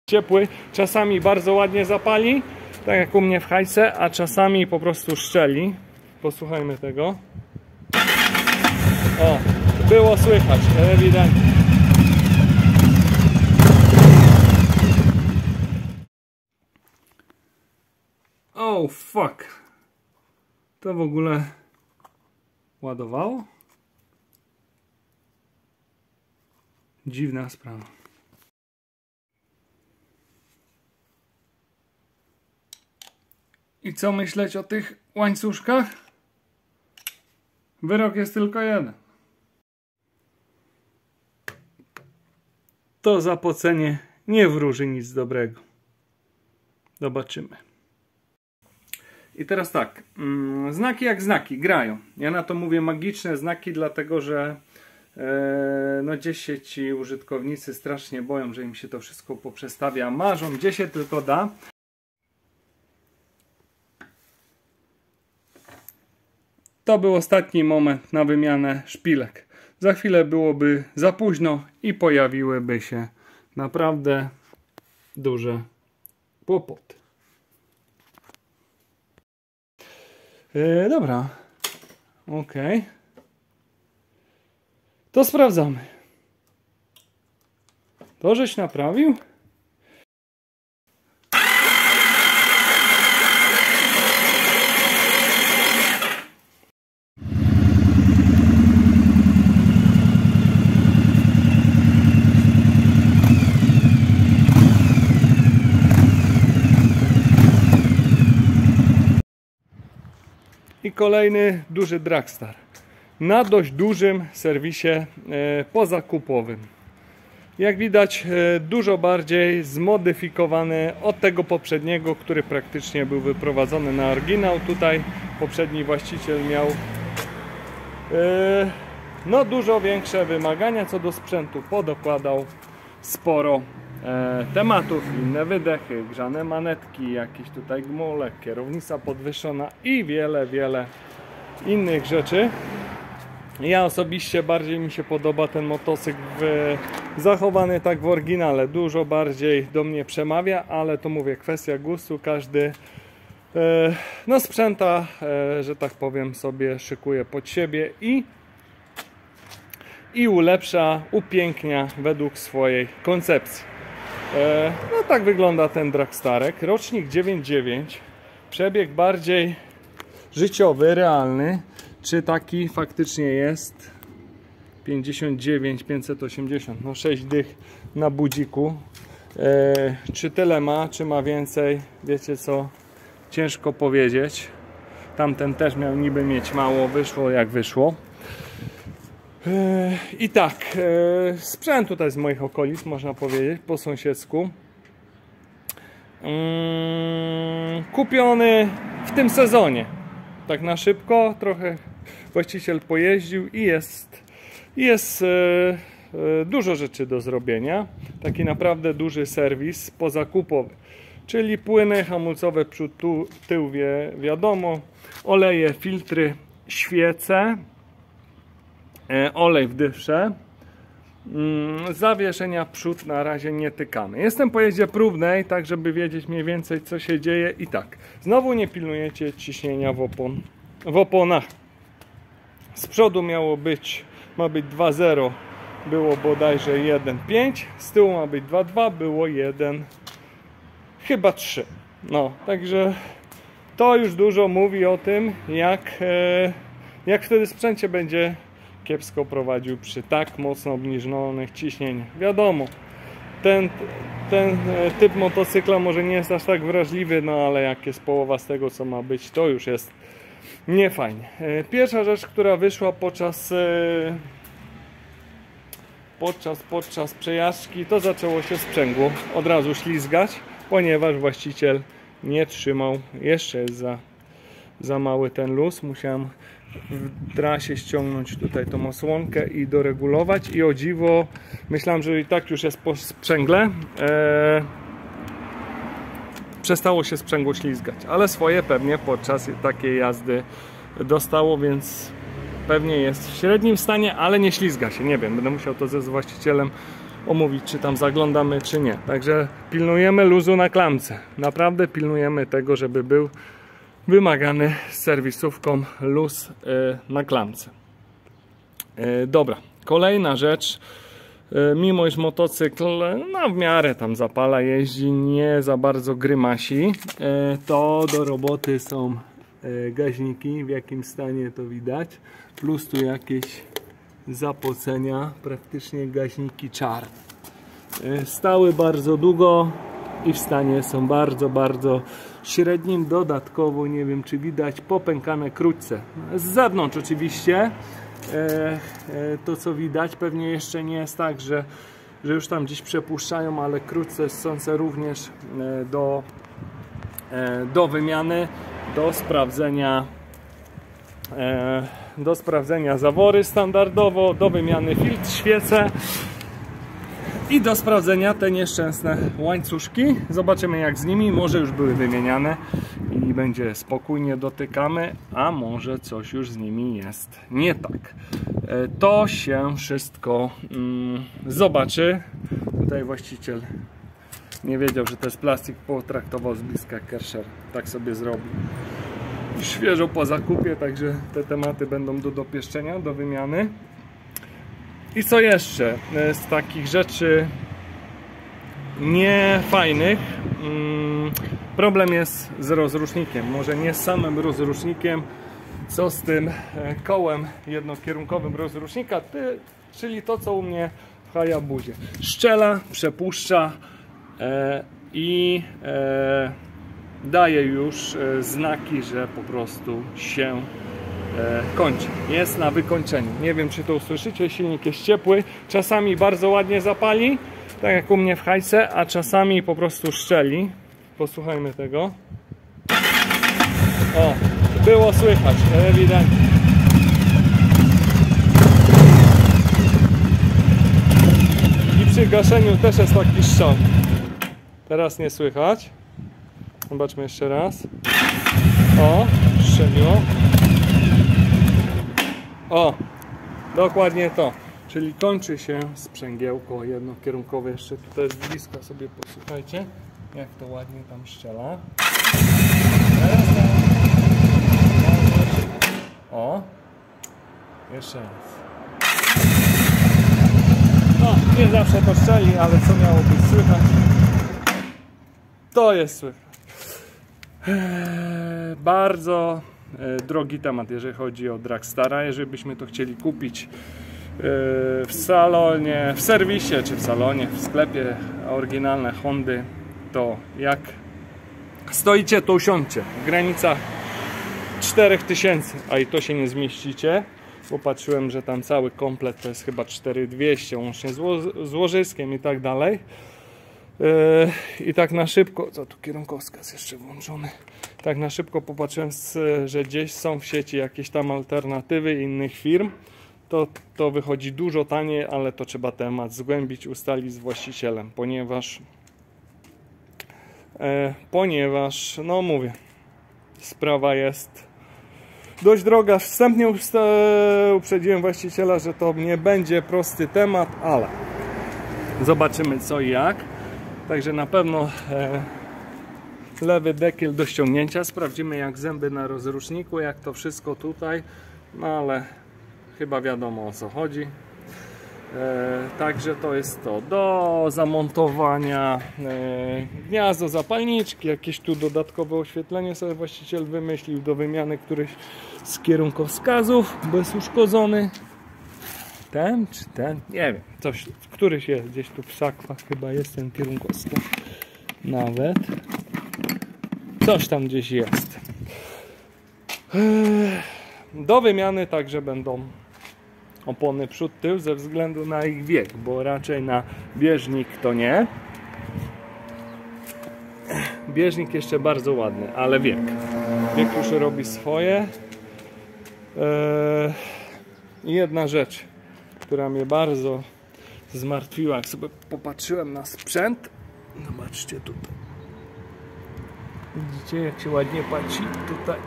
ciepły, czasami bardzo ładnie zapali, tak jak u mnie w hajce, a czasami po prostu szczeli. Posłuchajmy tego. O, było słychać, ewidentnie. Oh fuck. To w ogóle ładowało? Dziwna sprawa. I co myśleć o tych łańcuszkach? Wyrok jest tylko jeden. To zapocenie nie wróży nic dobrego. Zobaczymy. I teraz tak, znaki jak znaki grają. Ja na to mówię magiczne znaki, dlatego że no gdzieś się ci użytkownicy strasznie boją, że im się to wszystko poprzestawia. Marzą, gdzie się tylko da. To był ostatni moment na wymianę szpilek. Za chwilę byłoby za późno i pojawiłyby się naprawdę duże kłopoty. Dobra. Ok. To sprawdzamy. To żeś naprawił? I kolejny duży Dragstar na dość dużym serwisie pozakupowym. Jak widać, dużo bardziej zmodyfikowany od tego poprzedniego, który praktycznie był wyprowadzony na oryginał. Tutaj poprzedni właściciel miał no dużo większe wymagania co do sprzętu. Podokładał sporo tematów, inne wydechy, grzane manetki, jakieś tutaj gmole, kierownica podwyższona i wiele innych rzeczy. Ja osobiście bardziej mi się podoba ten motocykl zachowany tak w oryginale, dużo bardziej do mnie przemawia, ale to mówię, kwestia gustu, każdy no sprzęta, że tak powiem, sobie szykuje pod siebie i ulepsza, upięknia według swojej koncepcji. No tak wygląda ten Dragstarek, rocznik 9.9, przebieg bardziej życiowy, realny. Czy taki faktycznie jest? 59 580, no 6 dych na budziku. Czy tyle ma, czy ma więcej? Wiecie co? Ciężko powiedzieć. Tamten też miał niby mieć mało, wyszło jak wyszło. I tak, sprzęt tutaj z moich okolic, można powiedzieć, po sąsiedzku. Kupiony w tym sezonie. Tak na szybko, trochę właściciel pojeździł i jest dużo rzeczy do zrobienia. Taki naprawdę duży serwis pozakupowy. Czyli płyny hamulcowe przód, tył, wiadomo, oleje, filtry, świece, olej w dyfrze. Zawieszenia przód na razie nie tykamy. Jestem po jeździe próbnej, tak żeby wiedzieć mniej więcej co się dzieje. I tak, znowu nie pilnujecie ciśnienia w oponach. Z przodu ma być 2.0, było bodajże 1.5, z tyłu ma być 2.2, było 1, chyba 3. No, także to już dużo mówi o tym, jak wtedy sprzęcie będzie kiepsko prowadził przy tak mocno obniżonych ciśnieniach. Wiadomo, ten typ motocykla może nie jest aż tak wrażliwy, no ale jak jest połowa z tego co ma być, to już jest niefajnie. Pierwsza rzecz, która wyszła podczas przejażdżki, to zaczęło się sprzęgło od razu ślizgać, ponieważ właściciel nie trzymał, jeszcze jest za mały ten luz. Musiałem w trasie ściągnąć tutaj tą osłonkę i doregulować, i o dziwo myślałem, że i tak już jest po sprzęgle, przestało się sprzęgło ślizgać, ale swoje pewnie podczas takiej jazdy dostało, więc pewnie jest w średnim stanie, ale nie ślizga się, nie wiem, będę musiał to ze właścicielem omówić, czy tam zaglądamy, czy nie. Także pilnujemy luzu na klamce. Naprawdę pilnujemy tego, żeby był wymagany z serwisówką luz na klamce. Dobra, kolejna rzecz. Mimo iż motocykl w miarę tam zapala, jeździ, nie za bardzo grymasi, to do roboty są gaźniki, w jakim stanie to widać, plus tu jakieś zapocenia, praktycznie gaźniki czarne. Stały bardzo długo i w stanie są bardzo średnim. Dodatkowo, nie wiem czy widać, popękane krótce. Z zewnątrz oczywiście to co widać, pewnie jeszcze nie jest tak, że już tam gdzieś przepuszczają, ale krótce są również do wymiany, do sprawdzenia zawory standardowo, do wymiany filtr, świece i do sprawdzenia te nieszczęsne łańcuszki. Zobaczymy jak z nimi, może już były wymieniane i będzie spokójnie, dotykamy, a może coś już z nimi jest nie tak. To się wszystko zobaczy. Tutaj właściciel nie wiedział, że to jest plastik, potraktował z bliska Kerscher, tak sobie zrobił. Świeżo po zakupie, także te tematy będą do dopieszczenia, do wymiany. I co jeszcze z takich rzeczy niefajnych? Problem jest z rozrusznikiem. Może nie z samym rozrusznikiem, co z tym kołem jednokierunkowym rozrusznika, czyli to co u mnie w Hayabusie. Szczela, przepuszcza i daje już znaki, że po prostu się kończy. Jest na wykończeniu. Nie wiem czy to usłyszycie, silnik jest ciepły, czasami bardzo ładnie zapali, tak jak u mnie w Hajce, a czasami po prostu szczeli. Posłuchajmy tego. O, było słychać, ewidentnie. I przy gaszeniu też jest taki strzał. Teraz nie słychać. Zobaczmy jeszcze raz. O, strzeliło. O, dokładnie to. Czyli kończy się sprzęgiełko jednokierunkowe. Jeszcze tutaj z bliska sobie posłuchajcie, jak to ładnie tam strzela. O, jeszcze raz. No, nie zawsze to strzeli, ale co miało być słychać, to jest słychać. Bardzo drogi temat, jeżeli chodzi o Dragstara. Jeżeli byśmy to chcieli kupić w salonie, w serwisie, czy w salonie, w sklepie, oryginalne Hondy, to jak stoicie, to usiądźcie w granicach 4000, a i to się nie zmieścicie, bo patrzyłem, że tam cały komplet to jest chyba 4200, łącznie z łożyskiem i tak dalej. I tak na szybko, co tu kierunkowskaz jeszcze włączony, tak na szybko popatrzyłem, że gdzieś są w sieci jakieś tam alternatywy innych firm, to wychodzi dużo taniej, ale to trzeba temat zgłębić, ustalić z właścicielem, ponieważ no mówię, sprawa jest dość droga. Wstępnie uprzedziłem właściciela, że to nie będzie prosty temat, ale zobaczymy co i jak. Także na pewno lewy dekiel do ściągnięcia. Sprawdzimy jak zęby na rozruszniku, jak to wszystko tutaj. No ale chyba wiadomo o co chodzi. Także to jest to do zamontowania gniazdo zapalniczki, jakieś tu dodatkowe oświetlenie sobie właściciel wymyślił do wymiany któryś z kierunkowskazów, bezuszkodzony. Ten czy ten? Nie wiem, coś, któryś jest gdzieś tu w sakwach, chyba jest ten kierunkowskaz nawet. Coś tam gdzieś jest. Do wymiany także będą opony przód, tył ze względu na ich wiek, bo raczej na bieżnik to nie. Bieżnik jeszcze bardzo ładny, ale wiek już robi swoje. Jedna rzecz, która mnie bardzo zmartwiła, jak sobie popatrzyłem na sprzęt. Zobaczcie tutaj. Widzicie jak się ładnie patrzy tutaj.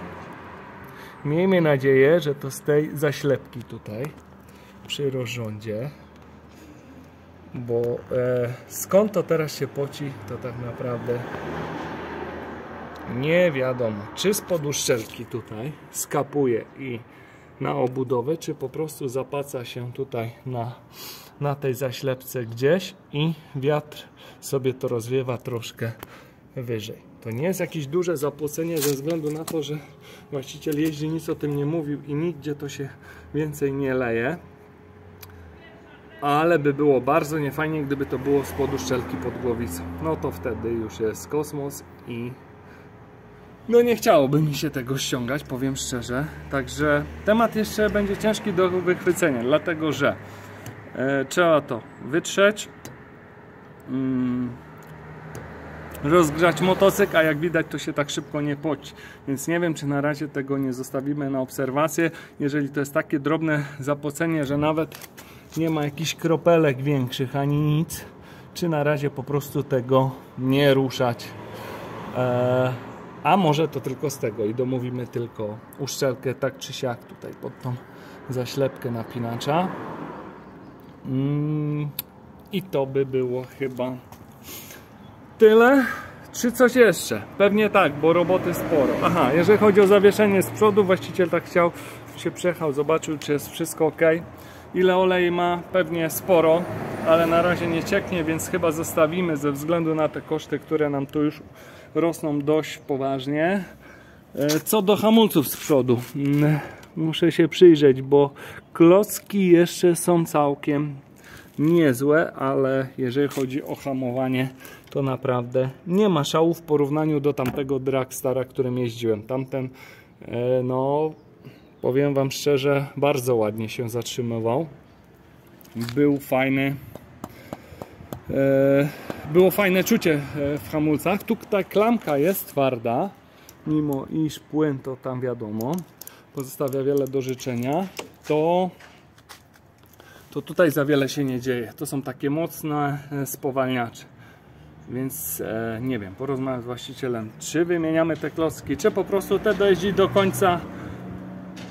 Miejmy nadzieję, że to z tej zaślepki tutaj przy rozrządzie bo skąd to teraz się poci, to tak naprawdę nie wiadomo, czy spod uszczelki tutaj skapuje i na obudowę, czy po prostu zapaca się tutaj na tej zaślepce gdzieś i wiatr sobie to rozwiewa troszkę wyżej. To nie jest jakieś duże zapłocenie ze względu na to, że właściciel jeździ, nic o tym nie mówił i nigdzie to się więcej nie leje. Ale by było bardzo niefajnie, gdyby to było spod uszczelki pod głowicą. No to wtedy już jest kosmos i no nie chciałoby mi się tego ściągać, powiem szczerze. Także temat jeszcze będzie ciężki do wychwycenia, dlatego że trzeba to wytrzeć, rozgrzać motocykl, a jak widać to się tak szybko nie poci. Więc nie wiem, czy na razie tego nie zostawimy na obserwację. Jeżeli to jest takie drobne zapocenie, że nawet nie ma jakichś kropelek większych ani nic, czy na razie po prostu tego nie ruszać. A może to tylko z tego i domówimy tylko uszczelkę tak czy siak tutaj pod tą zaślepkę napinacza. I to by było chyba tyle. Czy coś jeszcze? Pewnie tak, bo roboty sporo. Aha, jeżeli chodzi o zawieszenie z przodu, właściciel tak chciał, się przejechał, zobaczył, czy jest wszystko ok. Ile olej ma? Pewnie sporo, ale na razie nie cieknie, więc chyba zostawimy ze względu na te koszty, które nam tu już rosną dość poważnie. Co do hamulców z przodu, muszę się przyjrzeć, bo klocki jeszcze są całkiem niezłe, ale jeżeli chodzi o hamowanie, to naprawdę nie ma szału w porównaniu do tamtego Dragstara, którym jeździłem. Tamten, no powiem wam szczerze, bardzo ładnie się zatrzymywał. Był fajny. Było fajne czucie w hamulcach. Tu ta klamka jest twarda, mimo iż płyn to tam wiadomo, pozostawia wiele do życzenia. To tutaj za wiele się nie dzieje. To są takie mocne spowalniacze. Więc nie wiem, porozmawiam z właścicielem, czy wymieniamy te klocki, czy po prostu te dojeździ do końca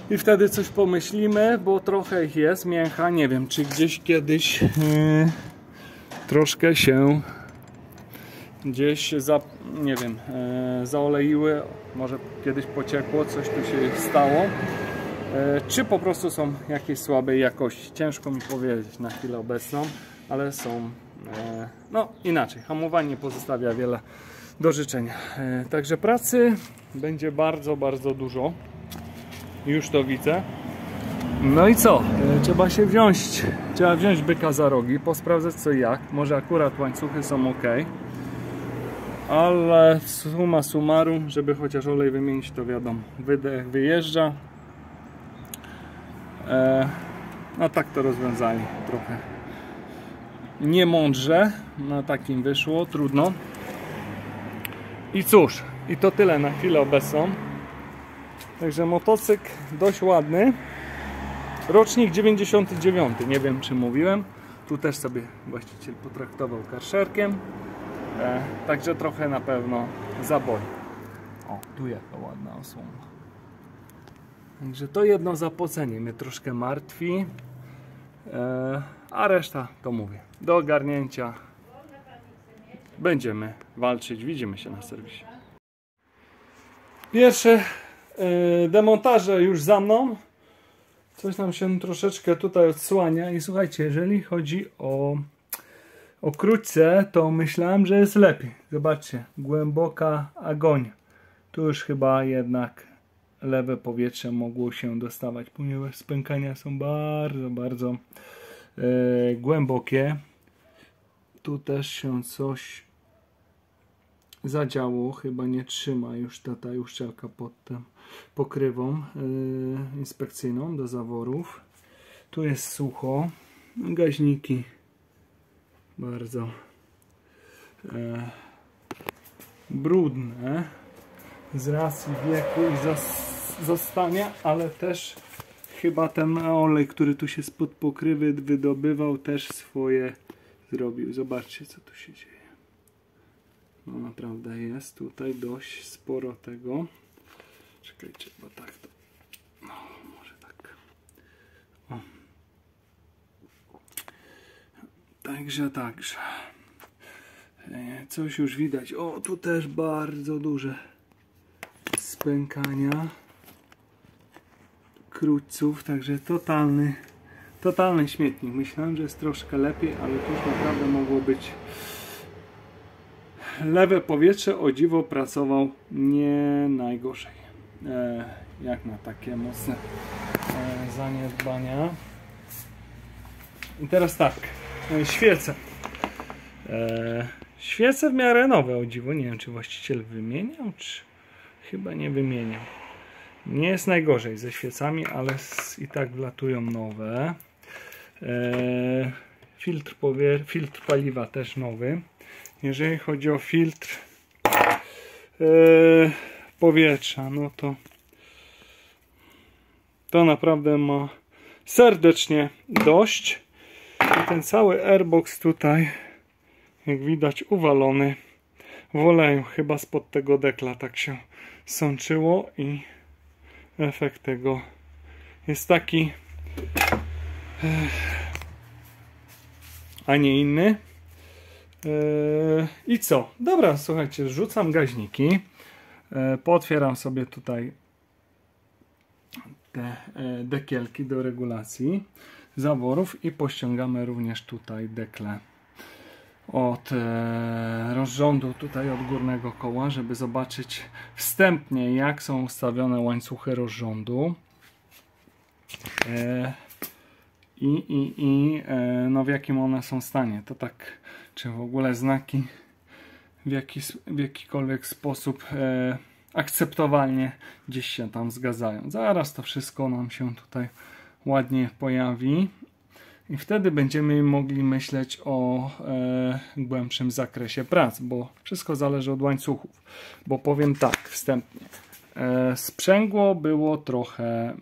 i wtedy coś pomyślimy, bo trochę ich jest mięcha. Nie wiem, czy gdzieś kiedyś troszkę się gdzieś nie wiem, zaoleiły, może kiedyś pociekło, coś tu się stało, czy po prostu są jakieś słabej jakości. Ciężko mi powiedzieć na chwilę obecną, ale są no inaczej, hamowanie pozostawia wiele do życzenia. Także pracy będzie bardzo, bardzo dużo, już to widzę. No i co? Trzeba wziąć byka za rogi, posprawdzać co i jak. Może akurat łańcuchy są ok, ale summa summarum, żeby chociaż olej wymienić, to wiadomo, wydech wyjeżdża. No tak to rozwiązali trochę niemądrze, na takim wyszło, trudno. I cóż, i to tyle na chwilę obecną. Także motocykl dość ładny. Rocznik 99, nie wiem czy mówiłem. Tu też sobie właściciel potraktował karszerkiem. Także trochę na pewno zaboi. O, tu jaka ładna osłona. Także to jedno zapocenie mnie troszkę martwi. A reszta to mówię. Do ogarnięcia. Będziemy walczyć. Widzimy się na serwisie. Pierwsze demontaże już za mną. Coś nam się troszeczkę tutaj odsłania. I słuchajcie, jeżeli chodzi o krótce, to myślałem, że jest lepiej. Zobaczcie, głęboka agonia. Tu już chyba jednak lewe powietrze mogło się dostawać, ponieważ spękania są bardzo, bardzo głębokie. Tu też się coś zadziało, chyba nie trzyma już ta uszczelka pod tą pokrywą inspekcyjną do zaworów. Tu jest sucho, gaźniki bardzo brudne z racji wieku i zostania, ale też chyba ten olej, który tu się spod pokrywy wydobywał, też swoje zrobił. Zobaczcie, co tu się dzieje. No naprawdę jest tutaj dość sporo tego. Czekajcie, bo tak to... No, może tak. O. Także. Coś już widać. O, tu też bardzo duże spękania krótców, także totalny śmietnik. Myślałem, że jest troszkę lepiej, ale tu już naprawdę mogło być. Lewe powietrze, o dziwo, pracował nie najgorzej. Jak na takie mocne zaniedbania. I teraz tak, świece. Świece w miarę nowe, o dziwo. Nie wiem, czy właściciel wymieniał, czy chyba nie wymieniał. Nie jest najgorzej ze świecami, ale i tak wlatują nowe. Filtr paliwa też nowy. Jeżeli chodzi o filtr powietrza, no to naprawdę ma serdecznie dość. I ten cały airbox tutaj, jak widać, uwalony w oleju. Chyba spod tego dekla tak się sączyło i efekt tego jest taki, a nie inny. I co? Dobra, słuchajcie, rzucam gaźniki. Pootwieram sobie tutaj te dekielki do regulacji zaworów i pościągamy również tutaj dekle od rozrządu, tutaj od górnego koła, żeby zobaczyć wstępnie, jak są ustawione łańcuchy rozrządu no w jakim one są stanie. To tak, czy w ogóle znaki w jakikolwiek sposób akceptowalnie gdzieś się tam zgadzają. Zaraz to wszystko nam się tutaj ładnie pojawi i wtedy będziemy mogli myśleć o głębszym zakresie prac, bo wszystko zależy od łańcuchów. Bo powiem tak wstępnie, sprzęgło było trochę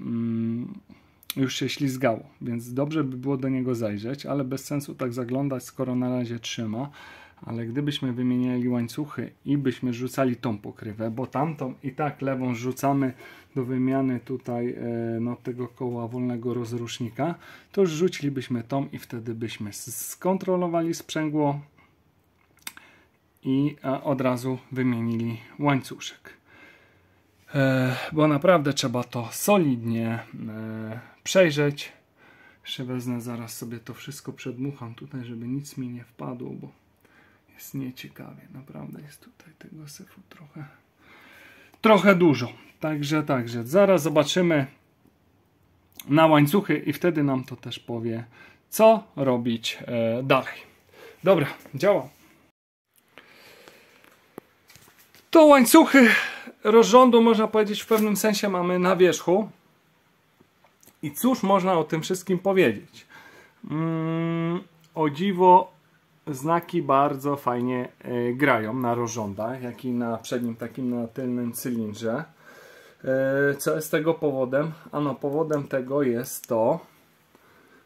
już się ślizgało, więc dobrze by było do niego zajrzeć, ale bez sensu tak zaglądać, skoro na razie trzyma. Ale gdybyśmy wymieniali łańcuchy i byśmy rzucali tą pokrywę, bo tamtą i tak lewą rzucamy do wymiany tutaj no, tego koła wolnego rozrusznika, to już rzucilibyśmy tą i wtedy byśmy skontrolowali sprzęgło i od razu wymienili łańcuszek. Bo naprawdę trzeba to solidnie przejrzeć. Jeszcze wezmę, zaraz sobie to wszystko przedmucham tutaj, żeby nic mi nie wpadło, bo jest nieciekawie. Naprawdę jest tutaj tego syfu trochę dużo. Także zaraz zobaczymy na łańcuchy i wtedy nam to też powie, co robić dalej. Dobra, działa. To łańcuchy rozrządu, można powiedzieć, w pewnym sensie mamy na wierzchu. I cóż można o tym wszystkim powiedzieć? O dziwo, znaki bardzo fajnie grają na rozrządach, jak i na przednim, takim na tylnym cylindrze. Co jest tego powodem? Ano, powodem tego jest to,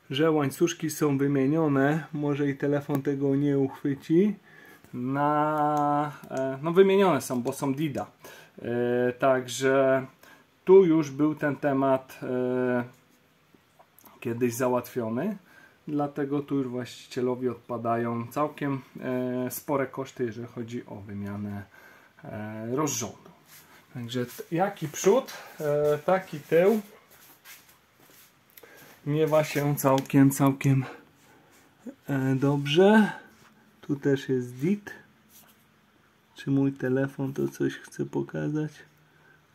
że łańcuszki są wymienione, może i telefon tego nie uchwyci, no wymienione są, bo są DIDA. Także tu już był ten temat kiedyś załatwiony, dlatego tu już właścicielowi odpadają całkiem spore koszty, jeżeli chodzi o wymianę rozrządu. Także jaki przód, taki tył miewa się całkiem dobrze. Tu też jest DIT. Czy mój telefon to coś chce pokazać?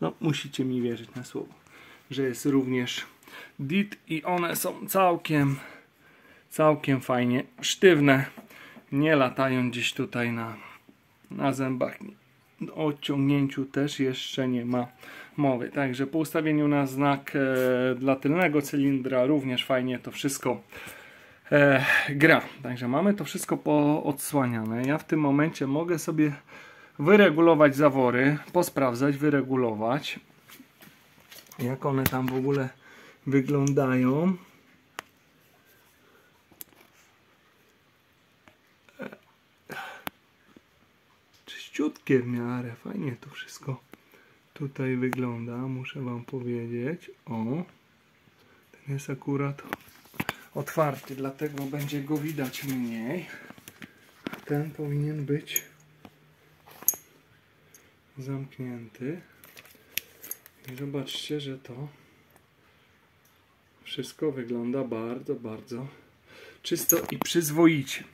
No, musicie mi wierzyć na słowo, że jest również DIT i one są całkiem fajnie sztywne. Nie latają gdzieś tutaj na zębach. O odciągnięciu też jeszcze nie ma mowy. Także po ustawieniu na znak dla tylnego cylindra również fajnie to wszystko gra. Także mamy to wszystko poodsłaniane. Ja w tym momencie mogę sobie wyregulować zawory, posprawdzać, wyregulować, jak one tam w ogóle wyglądają. Czyściutkie w miarę, fajnie to wszystko tutaj wygląda, muszę wam powiedzieć. O, ten jest akurat otwarty, dlatego będzie go widać mniej. Ten powinien być zamknięty. I zobaczcie, że to wszystko wygląda bardzo, bardzo czysto i przyzwoicie.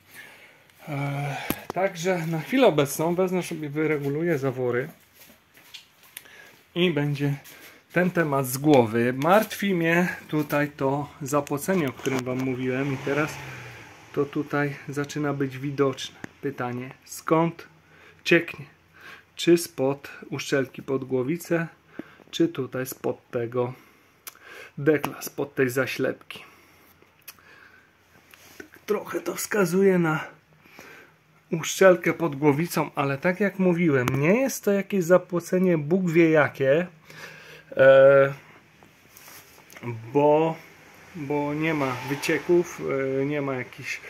Także na chwilę obecną wezmę sobie, wyreguluję zawory i będzie ten temat z głowy. Martwi mnie tutaj to zapocenie, o którym wam mówiłem, i teraz to tutaj zaczyna być widoczne. Pytanie, skąd cieknie? Czy spod uszczelki pod głowicę, czy tutaj spod tego dekla, spod tej zaślepki. Tak trochę to wskazuje na uszczelkę pod głowicą, ale tak jak mówiłem, nie jest to jakieś zapłocenie Bóg wie jakie, bo nie ma wycieków, nie ma jakichś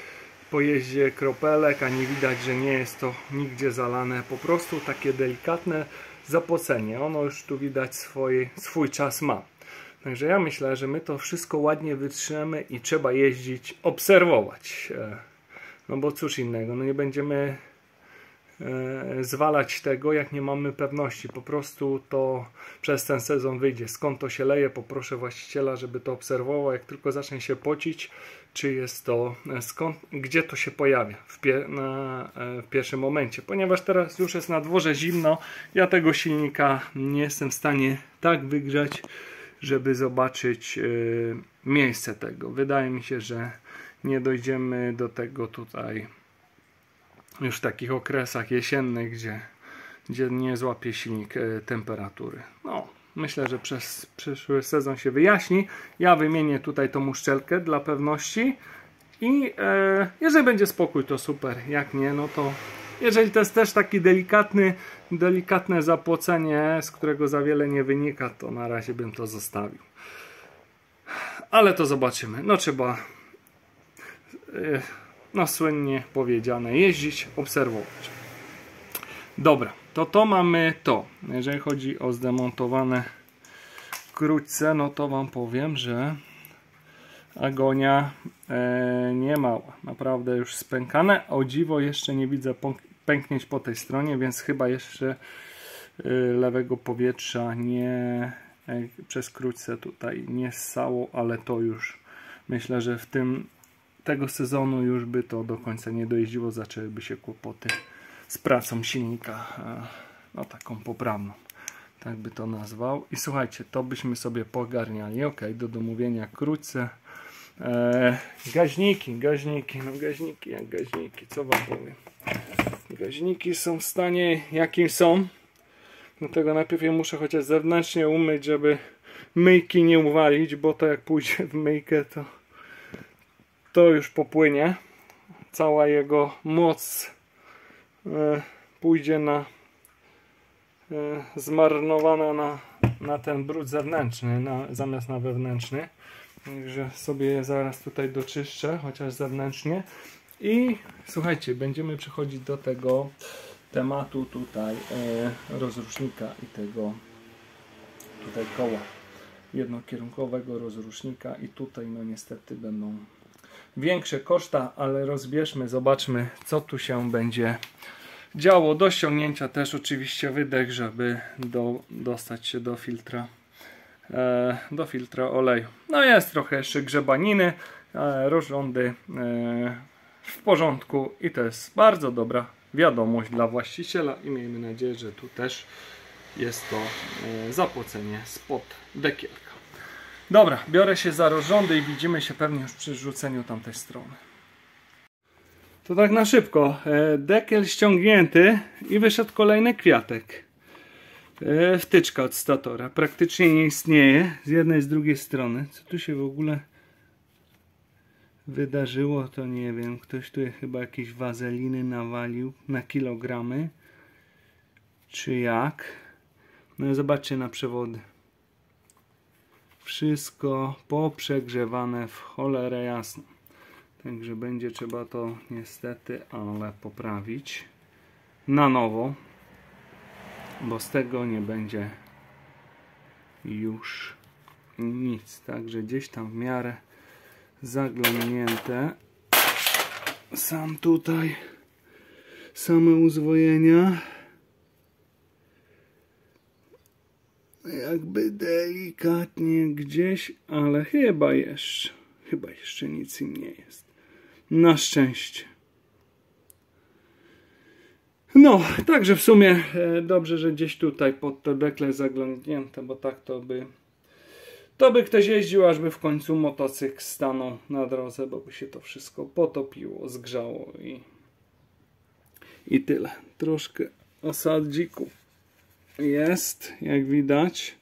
po jeździe kropelek, ani widać, że nie jest to nigdzie zalane. Po prostu takie delikatne zapłocenie. Ono już tu widać swój czas ma. Także ja myślę, że my to wszystko ładnie wytrzemy i trzeba jeździć, obserwować. No bo cóż innego, no nie będziemy zwalać tego, jak nie mamy pewności. Po prostu to przez ten sezon wyjdzie. Skąd to się leje, poproszę właściciela, żeby to obserwował. Jak tylko zacznie się pocić, czy jest to, gdzie to się pojawia w pierwszym momencie. Ponieważ teraz już jest na dworze zimno, ja tego silnika nie jestem w stanie tak wygrzać, żeby zobaczyć miejsce tego. Wydaje mi się, że nie dojdziemy do tego tutaj już w takich okresach jesiennych, gdzie nie złapie silnik temperatury. No, myślę, że przez przyszły sezon się wyjaśni. Ja wymienię tutaj tą uszczelkę dla pewności i jeżeli będzie spokój, to super. Jak nie, no to jeżeli to jest też taki delikatne zapłocenie, z którego za wiele nie wynika, to na razie bym to zostawił. Ale to zobaczymy. No trzeba, no słynnie powiedziane, jeździć, obserwować. Dobra, to mamy to. Jeżeli chodzi o zdemontowane krótce, no to wam powiem, że agonia nie mała. Naprawdę już spękane. O dziwo jeszcze nie widzę pęknięć po tej stronie, więc chyba jeszcze lewego powietrza nie przez krótce tutaj nie ssało, ale to już myślę, że w tego sezonu już by to do końca nie dojeździło, zaczęłyby się kłopoty z pracą silnika, no taką poprawną, tak by to nazwał. I słuchajcie, to byśmy sobie pogarniali. Ok, do domówienia krótce. Gaźniki, jak gaźniki, co wam powiem. Gaźniki są w stanie jakim są. Dlatego najpierw je muszę chociaż zewnętrznie umyć, żeby myjki nie uwalić, bo to jak pójdzie w myjkę, to już popłynie. Cała jego moc pójdzie zmarnowana na ten brud zewnętrzny, zamiast na wewnętrzny. Także sobie je zaraz tutaj doczyszczę, chociaż zewnętrznie. I słuchajcie, będziemy przechodzić do tego tematu tutaj rozrusznika i tego tutaj koła jednokierunkowego rozrusznika, i tutaj no niestety będą większe koszta, ale rozbierzmy, zobaczmy, co tu się będzie działo. Do ściągnięcia też oczywiście wydech, żeby dostać się do filtra oleju. No jest trochę jeszcze grzebaniny, rozrządy w porządku i to jest bardzo dobra wiadomość dla właściciela i miejmy nadzieję, że tu też jest to zapłacenie spod dekielka. Dobra, biorę się za rozrządy i widzimy się pewnie już przy rzuceniu tamtej strony. To tak na szybko. Dekiel ściągnięty i wyszedł kolejny kwiatek. Wtyczka od statora. Praktycznie nie istnieje z jednej i z drugiej strony. Co tu się w ogóle wydarzyło, to nie wiem. Ktoś tu chyba jakieś wazeliny nawalił na kilogramy. Czy jak? No zobaczcie na przewody. Wszystko poprzegrzewane w cholerę jasno. Także będzie trzeba to niestety, ale poprawić na nowo, bo z tego nie będzie już nic. Także gdzieś tam w miarę zaglądnięte. Sam tutaj same uzwojenia. Jakby delikatnie gdzieś, ale chyba jeszcze nic im nie jest. Na szczęście. No, także w sumie dobrze, że gdzieś tutaj pod to dekle zaglądnięte, bo tak to by ktoś jeździł, aż by w końcu motocykl stanął na drodze, bo by się to wszystko potopiło, zgrzało i tyle. Troszkę osadziku jest, jak widać.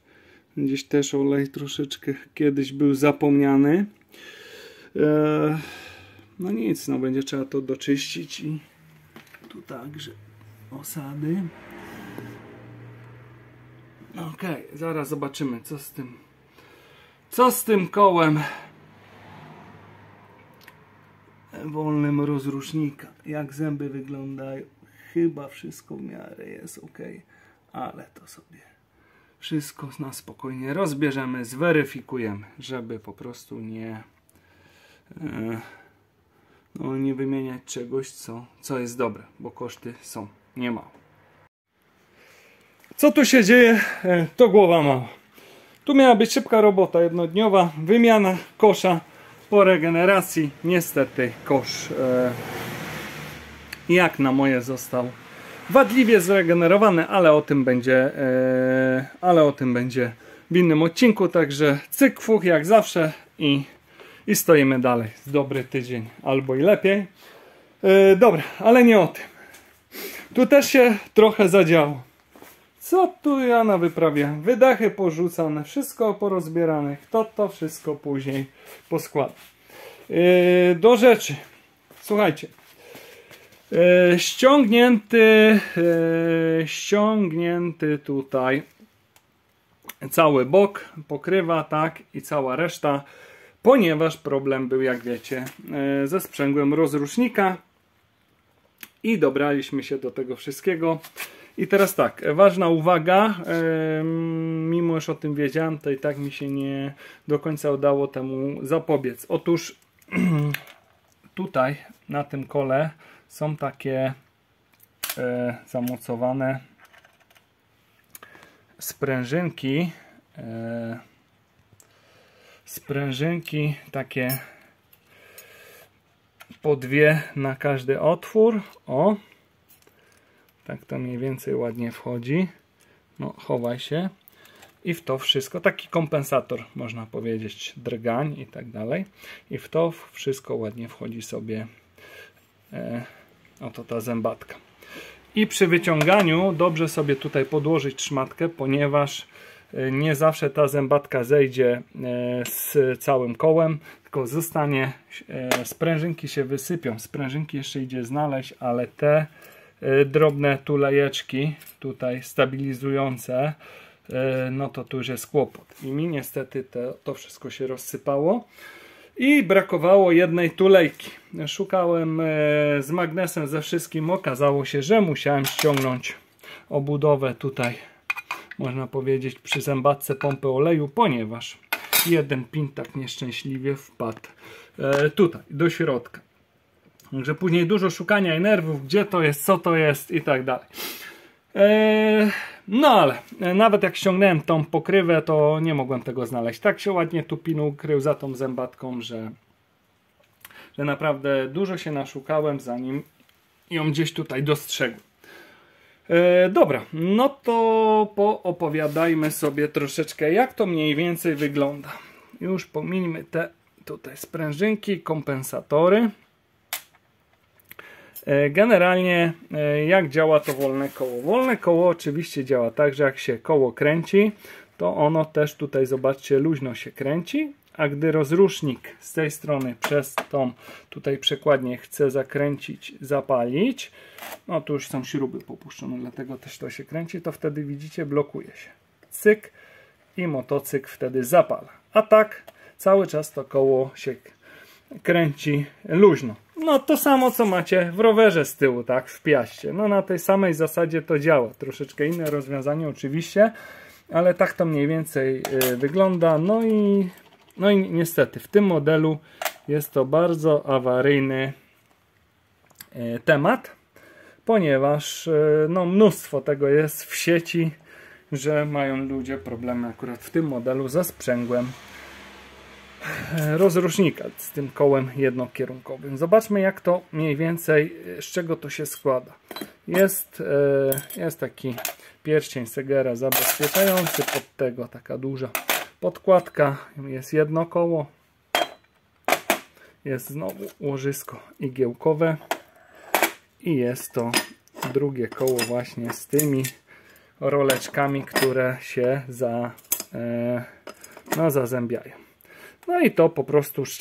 Gdzieś też olej troszeczkę kiedyś był zapomniany. No nic, no będzie trzeba to doczyścić i tu także osady. Ok, zaraz zobaczymy co z tym kołem wolnym rozrusznika. Jak zęby wyglądają. Chyba wszystko w miarę jest ok, ale to sobie wszystko na spokojnie rozbierzemy, zweryfikujemy, żeby po prostu nie wymieniać czegoś, co jest dobre, bo koszty są niemałe. Co tu się dzieje? To głowa mała. Tu miała być szybka robota, jednodniowa wymiana kosza po regeneracji. Niestety kosz jak na moje został wadliwie zregenerowany, ale o tym będzie w innym odcinku. Także cyk fuch jak zawsze i stoimy dalej. Dobry tydzień albo i lepiej. Dobra, ale nie o tym. Tu też się trochę zadziało. Co tu ja na wyprawie? Wydechy porzucane, wszystko porozbierane. Kto to wszystko później poskłada? Do rzeczy. Słuchajcie. Ściągnięty tutaj cały bok, pokrywa, tak, i cała reszta, ponieważ problem był, jak wiecie, ze sprzęgłem rozrusznika i dobraliśmy się do tego wszystkiego. I teraz tak, ważna uwaga, mimo że o tym wiedziałem, to i tak mi się nie do końca udało temu zapobiec. Otóż tutaj na tym kole są takie zamocowane sprężynki takie po dwie na każdy otwór. O, tak to mniej więcej ładnie wchodzi. No, chowaj się. I w to wszystko, taki kompensator, można powiedzieć, drgań i tak dalej. I w to wszystko ładnie wchodzi sobie oto ta zębatka. I przy wyciąganiu dobrze sobie tutaj podłożyć szmatkę, ponieważ nie zawsze ta zębatka zejdzie z całym kołem, tylko zostanie, sprężynki się wysypią. Sprężynki jeszcze idzie znaleźć, ale te drobne tulejeczki tutaj stabilizujące, no to tu już jest kłopot. I mi niestety to wszystko się rozsypało i brakowało jednej tulejki. Szukałem z magnesem, ze wszystkim. Okazało się, że musiałem ściągnąć obudowę tutaj, można powiedzieć, przy zębatce pompy oleju, ponieważ jeden pin tak nieszczęśliwie wpadł tutaj do środka. Także później dużo szukania i nerwów, gdzie to jest, co to jest i tak dalej. No ale nawet jak ściągnąłem tą pokrywę, to nie mogłem tego znaleźć. Tak się ładnie tu pin ukrył za tą zębatką, że naprawdę dużo się naszukałem, zanim ją gdzieś tutaj dostrzegłem. Dobra, no to poopowiadajmy sobie troszeczkę, jak to mniej więcej wygląda. Już pomińmy te tutaj sprężynki, kompensatory. Generalnie jak działa to wolne koło? Wolne koło oczywiście działa tak, że jak się koło kręci, to ono też tutaj, zobaczcie, luźno się kręci, a gdy rozrusznik z tej strony przez tą tutaj przekładnię chce zakręcić, zapalić, no tu już są śruby popuszczone, dlatego też to się kręci, to wtedy widzicie, blokuje się. Cyk i motocykl wtedy zapala. A tak cały czas to koło się kręci luźno. No to samo co macie w rowerze z tyłu, tak, w piaście. No na tej samej zasadzie to działa. Troszeczkę inne rozwiązanie oczywiście, ale tak to mniej więcej wygląda. No i niestety w tym modelu jest to bardzo awaryjny temat, ponieważ no, mnóstwo tego jest w sieci, że mają ludzie problemy akurat w tym modelu ze sprzęgłem rozrusznika, z tym kołem jednokierunkowym. Zobaczmy, jak to mniej więcej, z czego to się składa. Jest taki pierścień Segera zabezpieczający, pod tego taka duża podkładka, jest jedno koło, jest znowu łożysko igiełkowe i jest to drugie koło właśnie z tymi roleczkami, które się zazębiają. No i to po prostu z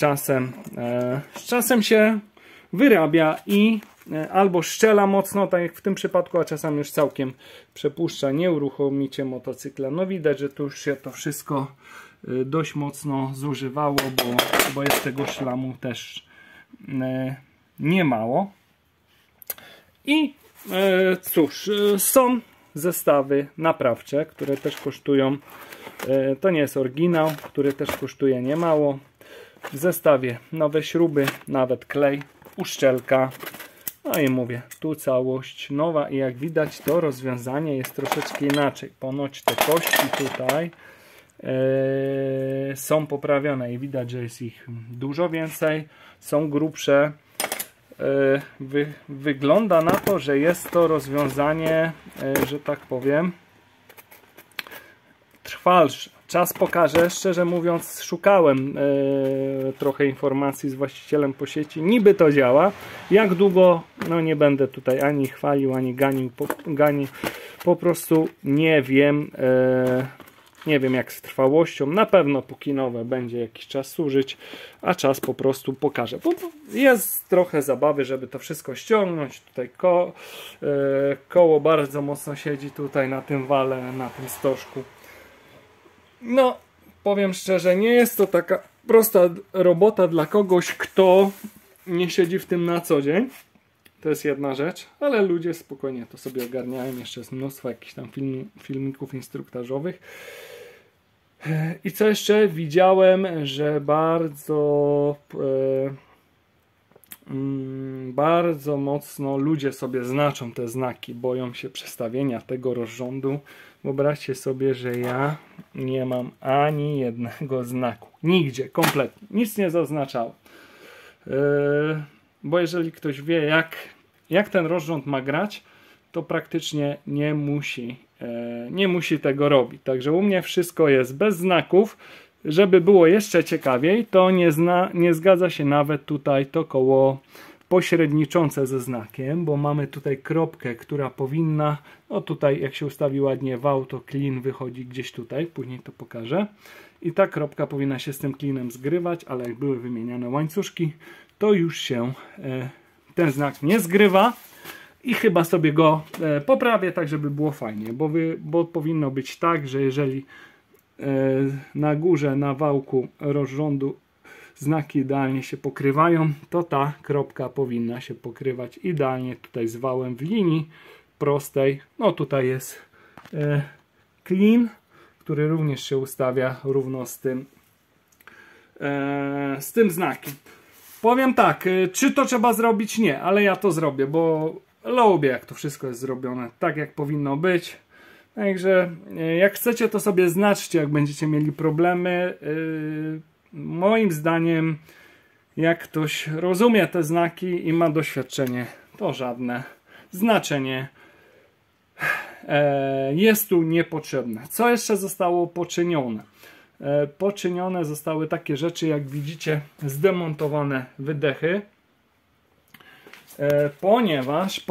czasem się wyrabia i albo szczela mocno, tak jak w tym przypadku, a czasami już całkiem przepuszcza, nie uruchomicie motocykla. No widać, że tu już się to wszystko dość mocno zużywało, bo jest tego szlamu też niemało. I cóż, są zestawy naprawcze, które też kosztują, to nie jest oryginał, który też kosztuje niemało. W zestawie nowe śruby, nawet klej, uszczelka. No i mówię, tu całość nowa i jak widać to rozwiązanie jest troszeczkę inaczej. Ponoć te kości tutaj są poprawione i widać, że jest ich dużo więcej, są grubsze. Wygląda na to, że jest to rozwiązanie, że tak powiem, trwalsze. Czas pokaże. Szczerze mówiąc, szukałem trochę informacji z właścicielem po sieci. Niby to działa. Jak długo? No nie będę tutaj ani chwalił, ani ganił. Po prostu nie wiem. Nie wiem jak z trwałością. Na pewno póki nowe będzie jakiś czas służyć, a czas po prostu pokaże. Bo jest trochę zabawy, żeby to wszystko ściągnąć. Tutaj koło bardzo mocno siedzi tutaj na tym wale, na tym stożku. No, powiem szczerze, nie jest to taka prosta robota dla kogoś, kto nie siedzi w tym na co dzień. To jest jedna rzecz, ale ludzie spokojnie to sobie ogarniają. Jeszcze jest mnóstwo jakichś tam filmików instruktażowych. I co jeszcze? Widziałem, że bardzo mocno ludzie sobie znaczą te znaki, boją się przestawienia tego rozrządu. Wyobraźcie sobie, że ja nie mam ani jednego znaku. Nigdzie, kompletnie. Nic nie zaznaczałem. Bo jeżeli ktoś wie, jak ten rozrząd ma grać, to praktycznie nie musi tego robić. Także u mnie wszystko jest bez znaków. Żeby było jeszcze ciekawiej, to nie zgadza się nawet tutaj to koło pośredniczące ze znakiem, bo mamy tutaj kropkę, która powinna, no tutaj jak się ustawi ładnie wał, to klin wychodzi gdzieś tutaj, później to pokażę. I ta kropka powinna się z tym klinem zgrywać, ale jak były wymieniane łańcuszki, to już się ten znak nie zgrywa i chyba sobie go poprawię tak, żeby było fajnie, bo powinno być tak, że jeżeli na górze, na wałku rozrządu znaki idealnie się pokrywają, to ta kropka powinna się pokrywać idealnie tutaj z wałem w linii prostej. No tutaj jest clean, który również się ustawia równo z tym znakiem. Powiem tak, czy to trzeba zrobić? Nie, ale ja to zrobię, bo lubię jak to wszystko jest zrobione tak jak powinno być. Także jak chcecie, to sobie znaczcie, jak będziecie mieli problemy. Moim zdaniem, jak ktoś rozumie te znaki i ma doświadczenie, to żadne znaczenie jest tu niepotrzebne. Co jeszcze zostało poczynione? Poczynione zostały takie rzeczy, jak widzicie, zdemontowane wydechy, ponieważ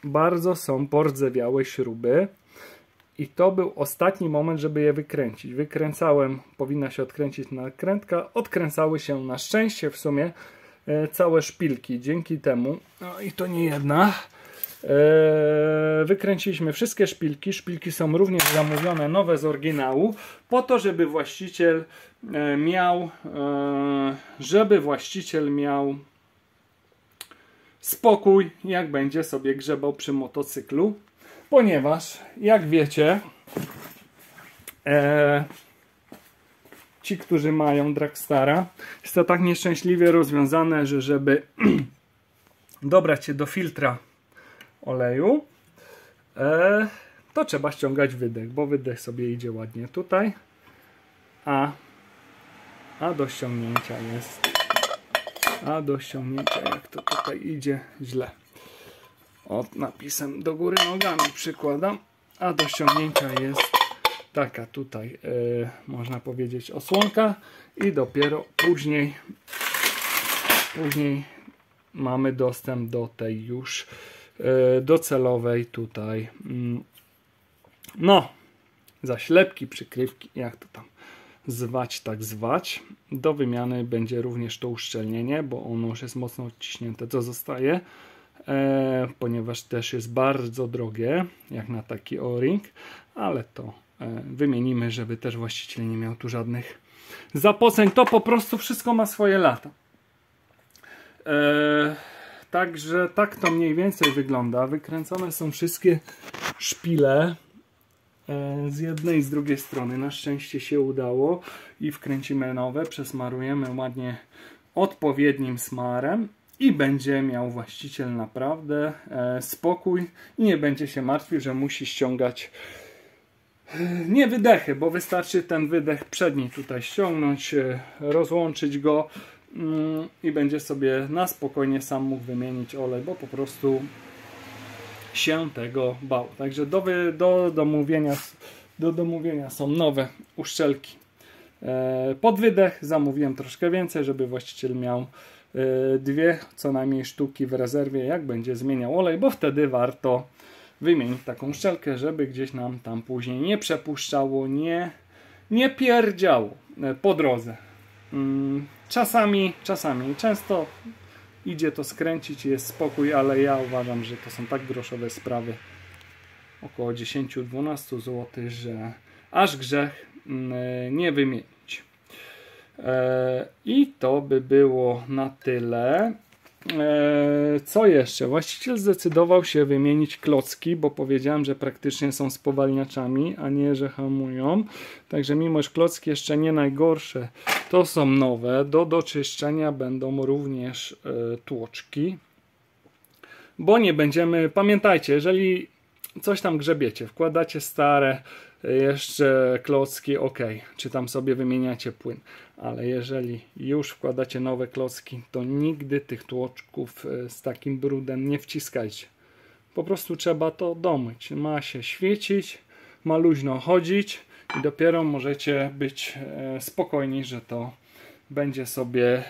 bardzo są pordzewiałe śruby i to był ostatni moment, żeby je wykręcić. Wykręcałem, powinna się odkręcić nakrętka, odkręcały się na szczęście w sumie całe szpilki. Dzięki temu, no i to nie jedna, wykręciliśmy wszystkie szpilki. Szpilki są również zamówione nowe z oryginału, po to, żeby właściciel miał spokój, jak będzie sobie grzebał przy motocyklu, ponieważ jak wiecie, ci, którzy mają Dragstara. Jest to tak nieszczęśliwie rozwiązane, że żeby dobrać się do filtra oleju, to trzeba ściągać wydech, bo wydech sobie idzie ładnie tutaj, a do ściągnięcia jak to tutaj idzie źle. Od napisem do góry nogami przykładam, a do ściągnięcia jest taka tutaj, można powiedzieć, osłonka i dopiero później mamy dostęp do tej już docelowej tutaj, no, zaślepki, przykrywki, jak to tam zwać, tak zwać. Do wymiany będzie również to uszczelnienie, bo ono już jest mocno odciśnięte, co zostaje, ponieważ też jest bardzo drogie, jak na taki O-ring, ale to wymienimy, żeby też właściciel nie miał tu żadnych zapoceń. To po prostu wszystko ma swoje lata. Także tak to mniej więcej wygląda. Wykręcone są wszystkie szpile z jednej i z drugiej strony. Na szczęście się udało i wkręcimy nowe, przesmarujemy ładnie odpowiednim smarem i będzie miał właściciel naprawdę spokój i nie będzie się martwił, że musi ściągać nie wydechy, bo wystarczy ten wydech przedni tutaj ściągnąć, rozłączyć go i będzie sobie na spokojnie sam mógł wymienić olej, bo po prostu się tego bał. Także do domówienia są nowe uszczelki pod wydech. Zamówiłem troszkę więcej, żeby właściciel miał dwie co najmniej sztuki w rezerwie, jak będzie zmieniał olej, bo wtedy warto wymienić taką uszczelkę, żeby gdzieś nam tam później nie przepuszczało, nie pierdziało po drodze. Czasami, często idzie to skręcić i jest spokój, ale ja uważam, że to są tak groszowe sprawy, około 10-12 zł, że aż grzech nie wymienić. I to by było na tyle. Co jeszcze? Właściciel zdecydował się wymienić klocki, bo powiedziałem, że praktycznie są spowalniaczami, a nie, że hamują. Także mimo, że klocki jeszcze nie najgorsze, to są nowe. Do doczyszczenia będą również tłoczki. Bo nie będziemy... Pamiętajcie, jeżeli coś tam grzebiecie, wkładacie stare jeszcze klocki, ok, czy tam sobie wymieniacie płyn, ale jeżeli już wkładacie nowe klocki, to nigdy tych tłoczków z takim brudem nie wciskajcie. Po prostu trzeba to domyć. Ma się świecić, ma luźno chodzić i dopiero możecie być spokojni, że to będzie sobie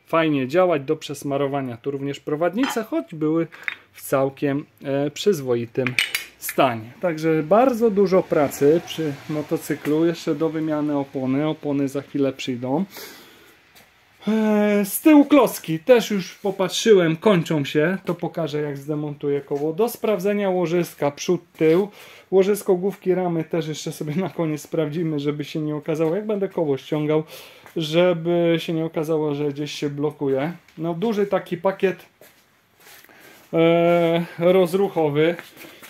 fajnie działać do przesmarowania. Tu również prowadnice, choć były w całkiem przyzwoitym stanie. Także bardzo dużo pracy przy motocyklu. Jeszcze do wymiany opony. Opony za chwilę przyjdą. Z tyłu klocki też już popatrzyłem, kończą się. To pokażę, jak zdemontuję koło. Do sprawdzenia łożyska przód, tył. Łożysko główki ramy też jeszcze sobie na koniec sprawdzimy, żeby się nie okazało, jak będę koło ściągał, żeby się nie okazało, że gdzieś się blokuje. No duży taki pakiet rozruchowy.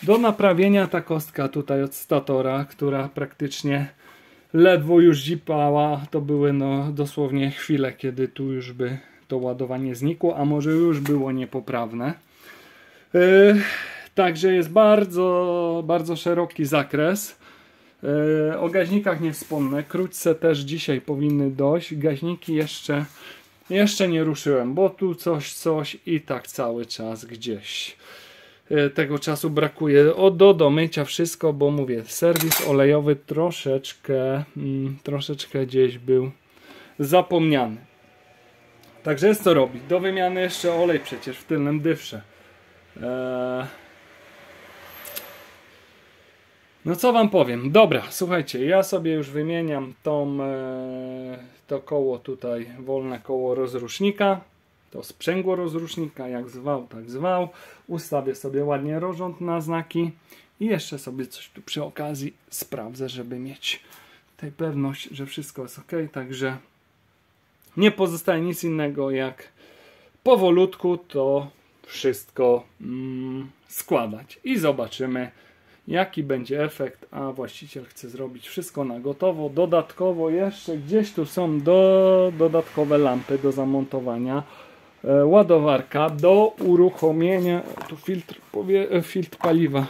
Do naprawienia ta kostka tutaj od statora, która praktycznie ledwo już zipała, to były no dosłownie chwile, kiedy tu już by to ładowanie znikło, a może już było niepoprawne. Także jest bardzo, bardzo szeroki zakres. O gaźnikach nie wspomnę, krótce też dzisiaj powinny dojść. Gaźniki jeszcze nie ruszyłem, bo tu coś i tak cały czas gdzieś tego czasu brakuje. Do mycia wszystko, bo mówię, serwis olejowy troszeczkę gdzieś był zapomniany. Także jest co robić. Do wymiany jeszcze olej przecież w tylnym dywrze. No co wam powiem. Dobra, słuchajcie, ja sobie już wymieniam to koło tutaj, wolne koło rozrusznika. To sprzęgło rozrusznika, jak zwał, tak zwał. Ustawię sobie ładnie rozrząd na znaki i jeszcze sobie coś tu przy okazji sprawdzę, żeby mieć tej pewność, że wszystko jest ok. Także nie pozostaje nic innego, jak powolutku to wszystko składać i zobaczymy, jaki będzie efekt, a właściciel chce zrobić wszystko na gotowo. Dodatkowo jeszcze gdzieś tu są dodatkowe lampy do zamontowania, ładowarka do uruchomienia, tu filtr paliwa.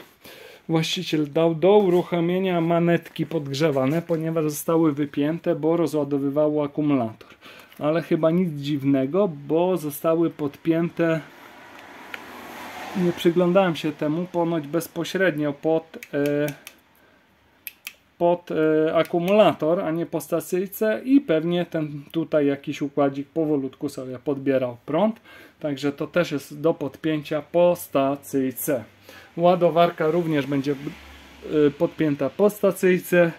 Właściciel dał do uruchomienia manetki podgrzewane, ponieważ zostały wypięte, bo rozładowywało akumulator. Ale chyba nic dziwnego, bo zostały podpięte, nie przyglądałem się temu, ponoć bezpośrednio pod akumulator, a nie po stacyjce, i pewnie ten tutaj jakiś układzik powolutku sobie podbierał prąd. Także to też jest do podpięcia po stacyjce. Ładowarka również będzie podpięta po stacyjce.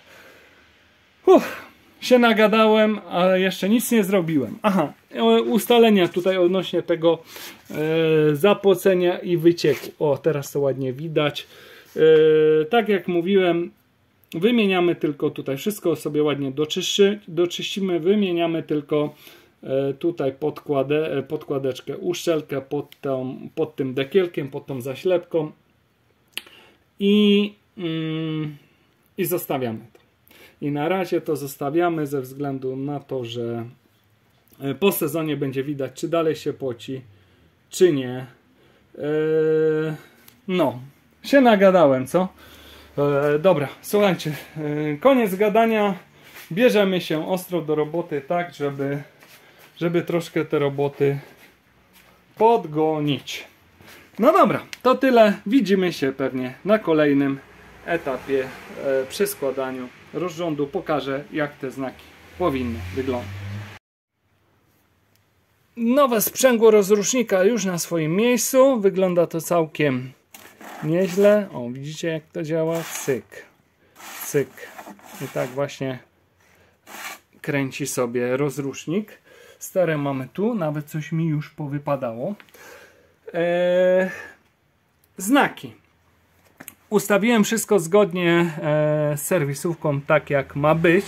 Się nagadałem, ale jeszcze nic nie zrobiłem. Aha, ustalenia tutaj odnośnie tego zapłocenia i wycieku. O, teraz to ładnie widać. Tak jak mówiłem, wymieniamy tylko tutaj, wszystko sobie ładnie doczyścimy, wymieniamy tylko tutaj podkładeczkę, uszczelkę pod tym dekielkiem, pod tą zaślepką i zostawiamy to. I na razie to zostawiamy ze względu na to, że po sezonie będzie widać, czy dalej się poci, czy nie. No, się nagadałem, co? Dobra, słuchajcie, koniec gadania. Bierzemy się ostro do roboty, tak, żeby troszkę te roboty podgonić. No dobra, to tyle. Widzimy się pewnie na kolejnym etapie przy składaniu rozrządu. Pokażę, jak te znaki powinny wyglądać. Nowe sprzęgło rozrusznika już na swoim miejscu. Wygląda to całkiem nieźle. O, widzicie, jak to działa? Cyk, cyk. I tak właśnie kręci sobie rozrusznik. Stare mamy tu, nawet coś mi już powypadało. Znaki. Ustawiłem wszystko zgodnie z serwisówką, tak jak ma być.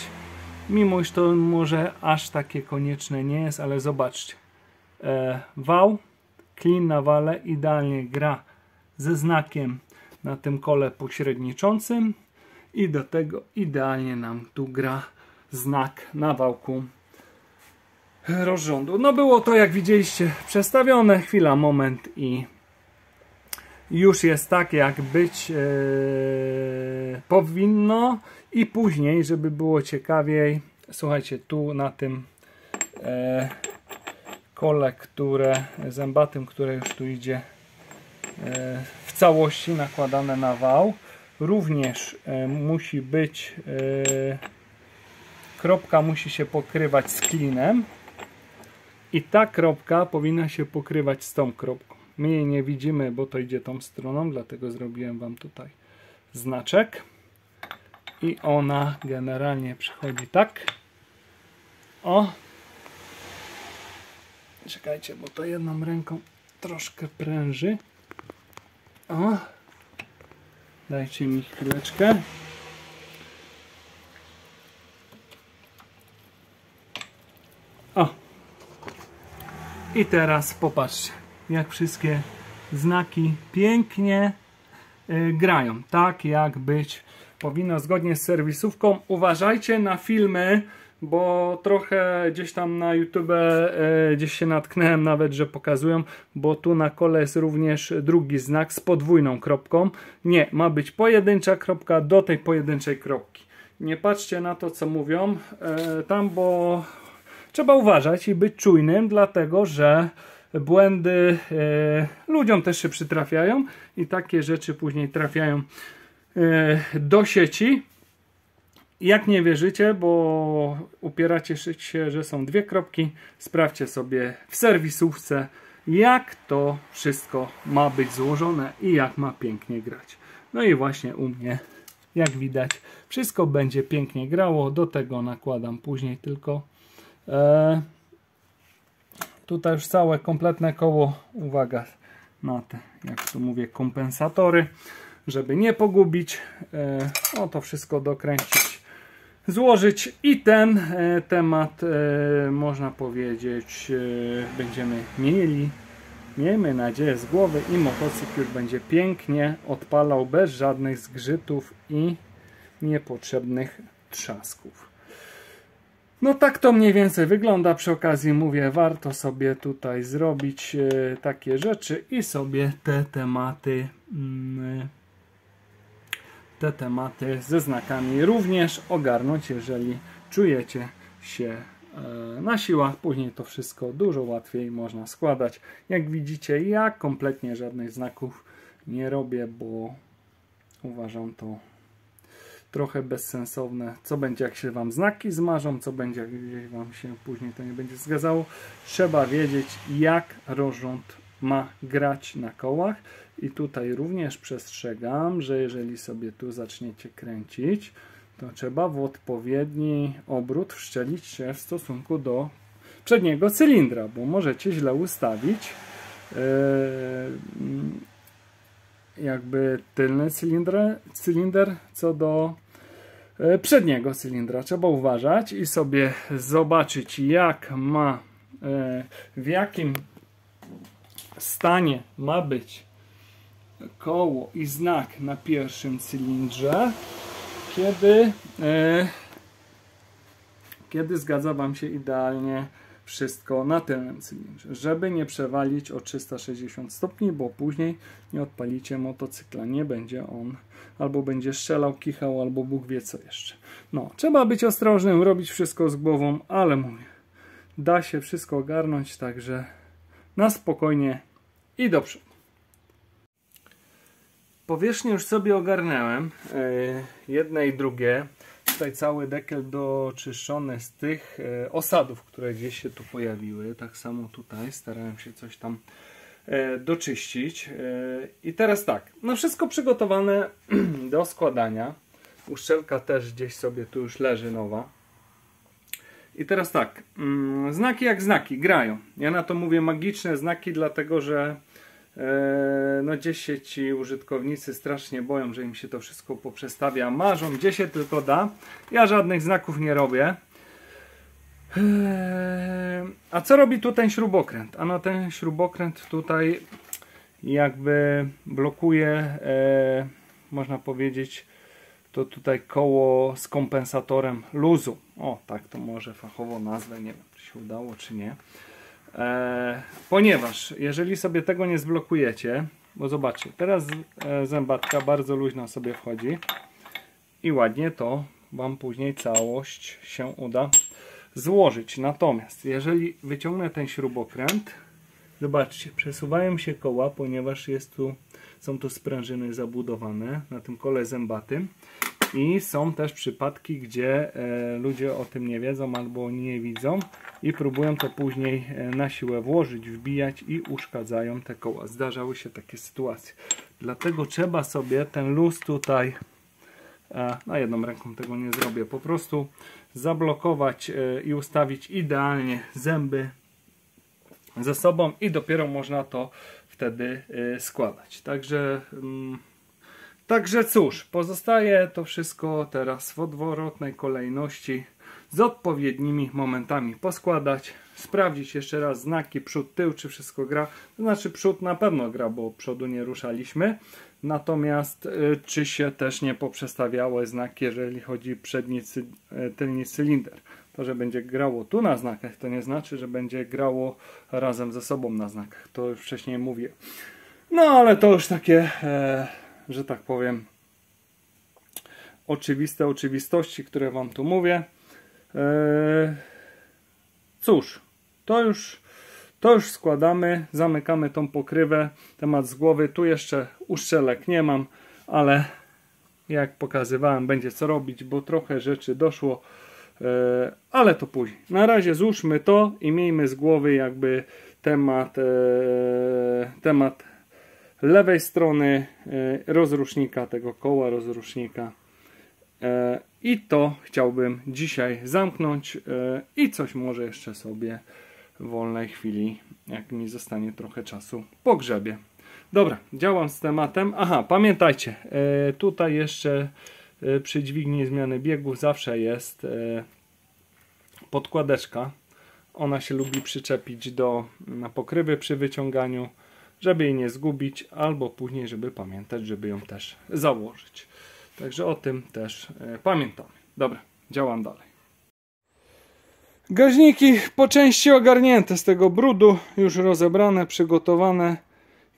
Mimo iż to może aż takie konieczne nie jest, ale zobaczcie. Wał, klin na wale idealnie gra ze znakiem na tym kole pośredniczącym i do tego idealnie nam tu gra znak na wałku rozrządu. No było to, jak widzieliście, przestawione. Chwila, moment i już jest tak, jak być powinno. I później, żeby było ciekawiej, słuchajcie, tu na tym kole, zębatym, które już tu idzie w całości nakładane na wał, również musi być kropka, musi się pokrywać z klinem i ta kropka powinna się pokrywać z tą kropką. My jej nie widzimy, bo to idzie tą stroną, dlatego zrobiłem wam tutaj znaczek i ona generalnie przychodzi tak. O, czekajcie, bo to jedną ręką troszkę pręży. O, dajcie mi chwileczkę. O, i teraz popatrzcie, jak wszystkie znaki pięknie grają, tak jak być powinno, zgodnie z serwisówką. Uważajcie na filmy, bo trochę gdzieś tam na YouTube gdzieś się natknąłem nawet, że pokazują, bo tu na kole jest również drugi znak z podwójną kropką. Nie, ma być pojedyncza kropka do tej pojedynczej kropki. Nie patrzcie na to, co mówią tam, bo trzeba uważać i być czujnym, dlatego że błędy ludziom też się przytrafiają i takie rzeczy później trafiają do sieci. Jak nie wierzycie, bo upieracie się, że są dwie kropki, sprawdźcie sobie w serwisówce, jak to wszystko ma być złożone i jak ma pięknie grać. No i właśnie u mnie, jak widać, wszystko będzie pięknie grało. Do tego nakładam później tylko tutaj już całe kompletne koło. Uwaga na te, jak tu mówię, kompensatory, żeby nie pogubić. O, to wszystko dokręcić, złożyć i ten temat, można powiedzieć, będziemy mieli miejmy nadzieję, z głowy i motocykl już będzie pięknie odpalał bez żadnych zgrzytów i niepotrzebnych trzasków. No tak to mniej więcej wygląda. Przy okazji mówię, warto sobie tutaj zrobić takie rzeczy i sobie te tematy ze znakami również ogarnąć, jeżeli czujecie się na siłach. Później to wszystko dużo łatwiej można składać. Jak widzicie, ja kompletnie żadnych znaków nie robię, bo uważam to trochę bezsensowne. Co będzie, jak się wam znaki zmarzą, co będzie, jak wam się później to nie będzie zgadzało. Trzeba wiedzieć, jak rozrząd ma grać na kołach. I tutaj również przestrzegam, że jeżeli sobie tu zaczniecie kręcić, to trzeba w odpowiedni obrót wszczelić się w stosunku do przedniego cylindra, bo możecie źle ustawić jakby tylny cylinder co do przedniego cylindra. Trzeba uważać i sobie zobaczyć, jak ma, w jakim stanie ma być koło i znak na pierwszym cylindrze, kiedy zgadza wam się idealnie wszystko na tylnym cylindrze, żeby nie przewalić o 360 stopni, bo później nie odpalicie motocykla, nie będzie on, albo będzie strzelał, kichał, albo Bóg wie co jeszcze. No, trzeba być ostrożnym, robić wszystko z głową, ale mówię, da się wszystko ogarnąć, także na spokojnie i do przodu. Powierzchnię już sobie ogarnąłem, jedne i drugie. Tutaj cały dekiel doczyszczony z tych osadów, które gdzieś się tu pojawiły. Tak samo tutaj starałem się coś tam doczyścić. I teraz tak, no wszystko przygotowane do składania. Uszczelka też gdzieś sobie tu już leży nowa. I teraz tak, znaki jak znaki, grają. Ja na to mówię magiczne znaki, dlatego że no gdzieś się ci użytkownicy strasznie boją, że im się to wszystko poprzestawia, marzą gdzie się tylko da. Ja żadnych znaków nie robię. A co robi tu ten śrubokręt? Ano ten śrubokręt tutaj jakby blokuje, można powiedzieć, to tutaj koło z kompensatorem luzu. O, tak to może fachowo nazwę, nie wiem czy się udało czy nie. Ponieważ jeżeli sobie tego nie zblokujecie, bo zobaczcie, teraz zębatka bardzo luźno sobie wchodzi i ładnie to wam później całość się uda złożyć. Natomiast jeżeli wyciągnę ten śrubokręt, zobaczcie, przesuwają się koła, ponieważ są tu sprężyny zabudowane na tym kole zębatym. I są też przypadki, gdzie ludzie o tym nie wiedzą albo nie widzą i próbują to później na siłę włożyć, wbijać i uszkadzają te koła. Zdarzały się takie sytuacje. Dlatego trzeba sobie ten luz tutaj, na jedną ręką tego nie zrobię, po prostu zablokować i ustawić idealnie zęby ze sobą i dopiero można to wtedy składać. Także cóż, pozostaje to wszystko teraz w odwrotnej kolejności z odpowiednimi momentami poskładać, sprawdzić jeszcze raz znaki przód, tył, czy wszystko gra. To znaczy przód na pewno gra, bo przodu nie ruszaliśmy. Natomiast czy się też nie poprzestawiały znaki, jeżeli chodzi przedni, tylny cylinder. To, że będzie grało tu na znakach, to nie znaczy, że będzie grało razem ze sobą na znakach. To już wcześniej mówię. No ale to już takie... że tak powiem, oczywiste oczywistości, które wam tu mówię. Cóż, to już składamy, zamykamy tą pokrywę, temat z głowy. Tu jeszcze uszczelek nie mam, ale jak pokazywałem, będzie co robić, bo trochę rzeczy doszło, ale to później. Na razie złóżmy to i miejmy z głowy jakby temat lewej strony rozrusznika, tego koła rozrusznika. I to chciałbym dzisiaj zamknąć i coś może jeszcze sobie w wolnej chwili, jak mi zostanie trochę czasu, pogrzebię. Dobra, działam z tematem. Aha, pamiętajcie, tutaj jeszcze przy dźwigni zmiany biegów zawsze jest podkładeczka ona się lubi przyczepić na pokrywy przy wyciąganiu, żeby jej nie zgubić, albo później, żeby pamiętać, żeby ją też założyć. Także o tym też pamiętamy. Dobra, działam dalej. Gaźniki po części ogarnięte z tego brudu, już rozebrane, przygotowane.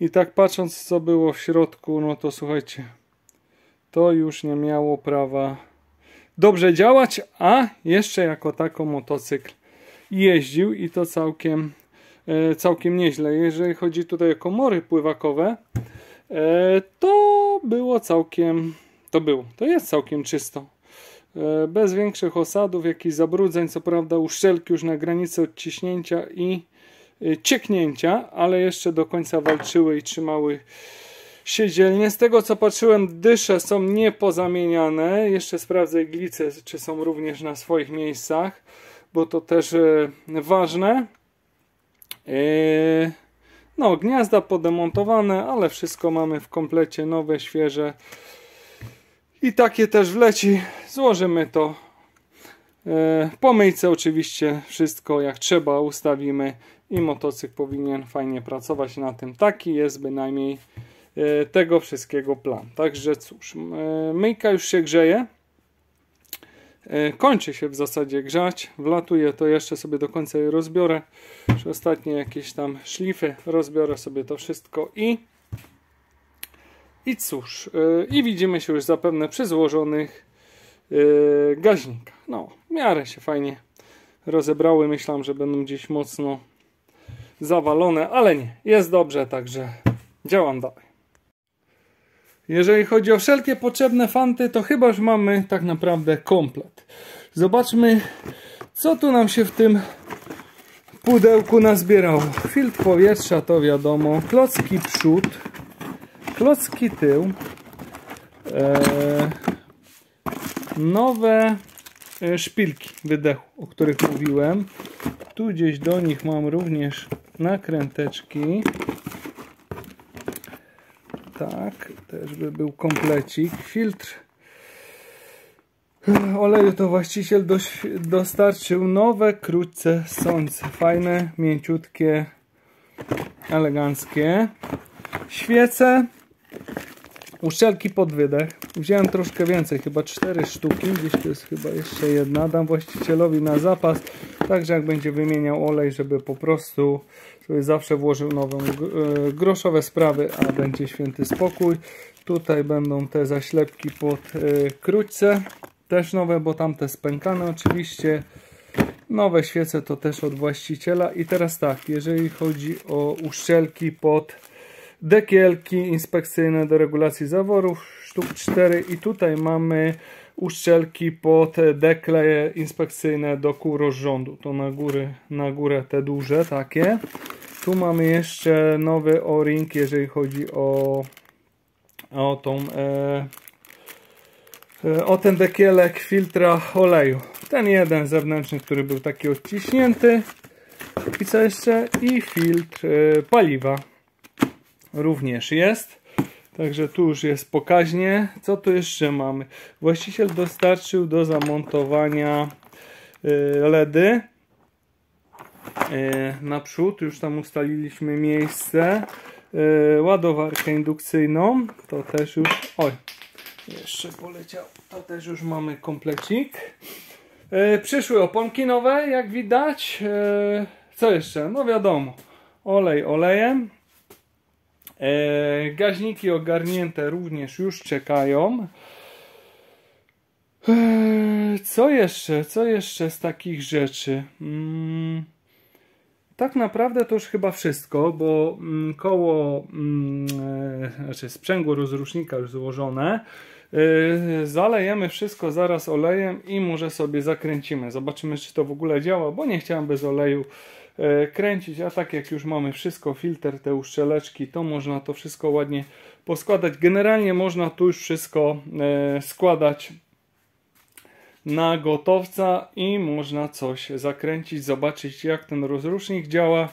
I tak patrząc, co było w środku, no to słuchajcie, to już nie miało prawa dobrze działać, a jeszcze jako tako motocykl jeździł i to całkiem nieźle. Jeżeli chodzi tutaj o komory pływakowe, to jest całkiem czysto. Bez większych osadów, jakichś zabrudzeń, co prawda uszczelki już na granicy odciśnięcia i cieknięcia, ale jeszcze do końca walczyły i trzymały siedzielnie. Z tego co patrzyłem, dysze są niepozamieniane. Jeszcze sprawdzę iglice, czy są również na swoich miejscach, bo to też ważne. No, gniazda podemontowane, ale wszystko mamy w komplecie, nowe, świeże. I takie też wleci. Złożymy to. Po myjce oczywiście wszystko jak trzeba ustawimy i motocykl powinien fajnie pracować na tym. Taki jest bynajmniej tego wszystkiego plan. Także cóż, myjka już się grzeje. Kończy się w zasadzie grzać. Wlatuje, to jeszcze sobie do końca je rozbiorę. Już ostatnie jakieś tam szlify. Rozbiorę sobie to wszystko i cóż, i widzimy się już zapewne przy złożonych gaźnikach. No, w miarę się fajnie rozebrały. Myślałem, że będą gdzieś mocno zawalone, ale nie. Jest dobrze, także działam dalej. Jeżeli chodzi o wszelkie potrzebne fanty, to chyba już mamy tak naprawdę komplet. Zobaczmy, co tu nam się w tym pudełku nazbierało. Filtr powietrza, to wiadomo. Klocki przód. Klocki tył. Nowe szpilki wydechu, o których mówiłem. Tu gdzieś do nich mam również nakręteczki. Tak, też by był komplecik. Filtr oleju to właściciel dostarczył nowe, krótce sące. Fajne, mięciutkie, eleganckie. Świece. Uszczelki pod wydech. Wziąłem troszkę więcej, chyba 4 sztuki. Gdzieś tu jest chyba jeszcze jedna. Dam właścicielowi na zapas. Także jak będzie wymieniał olej, żeby po prostu sobie zawsze włożył nową groszowe sprawy, a będzie święty spokój. Tutaj będą te zaślepki pod krótce. Też nowe, bo tamte spękane oczywiście. Nowe świece to też od właściciela. I teraz tak, jeżeli chodzi o uszczelki pod dekielki inspekcyjne do regulacji zaworów, sztuk 4 i tutaj mamy uszczelki pod dekle inspekcyjne do kół rozrządu, to na górę te duże takie. Tu mamy jeszcze nowy o-ring, jeżeli chodzi o ten dekielek filtra oleju. Ten jeden zewnętrzny, który był taki odciśnięty. I co jeszcze? I filtr paliwa również jest. Także tu już jest pokaźnie. Co tu jeszcze mamy? Właściciel dostarczył do zamontowania LEDy naprzód. Już tam ustaliliśmy miejsce. Ładowarkę indukcyjną. To też już... Oj, jeszcze poleciał. To też już mamy komplecik. Przyszły oponki nowe, jak widać. Co jeszcze? No wiadomo. Olej olejem. Gaźniki ogarnięte również już czekają. Co jeszcze? Co jeszcze z takich rzeczy? Tak naprawdę to już chyba wszystko, bo koło, znaczy sprzęgło rozrusznika już złożone. Zalejemy wszystko zaraz olejem i może sobie zakręcimy. Zobaczymy, czy to w ogóle działa, bo nie chciałem bez oleju kręcić, a tak jak już mamy wszystko, filtr, te uszczeleczki, to można to wszystko ładnie poskładać. Generalnie można tu już wszystko składać na gotowca i można coś zakręcić, zobaczyć jak ten rozrusznik działa.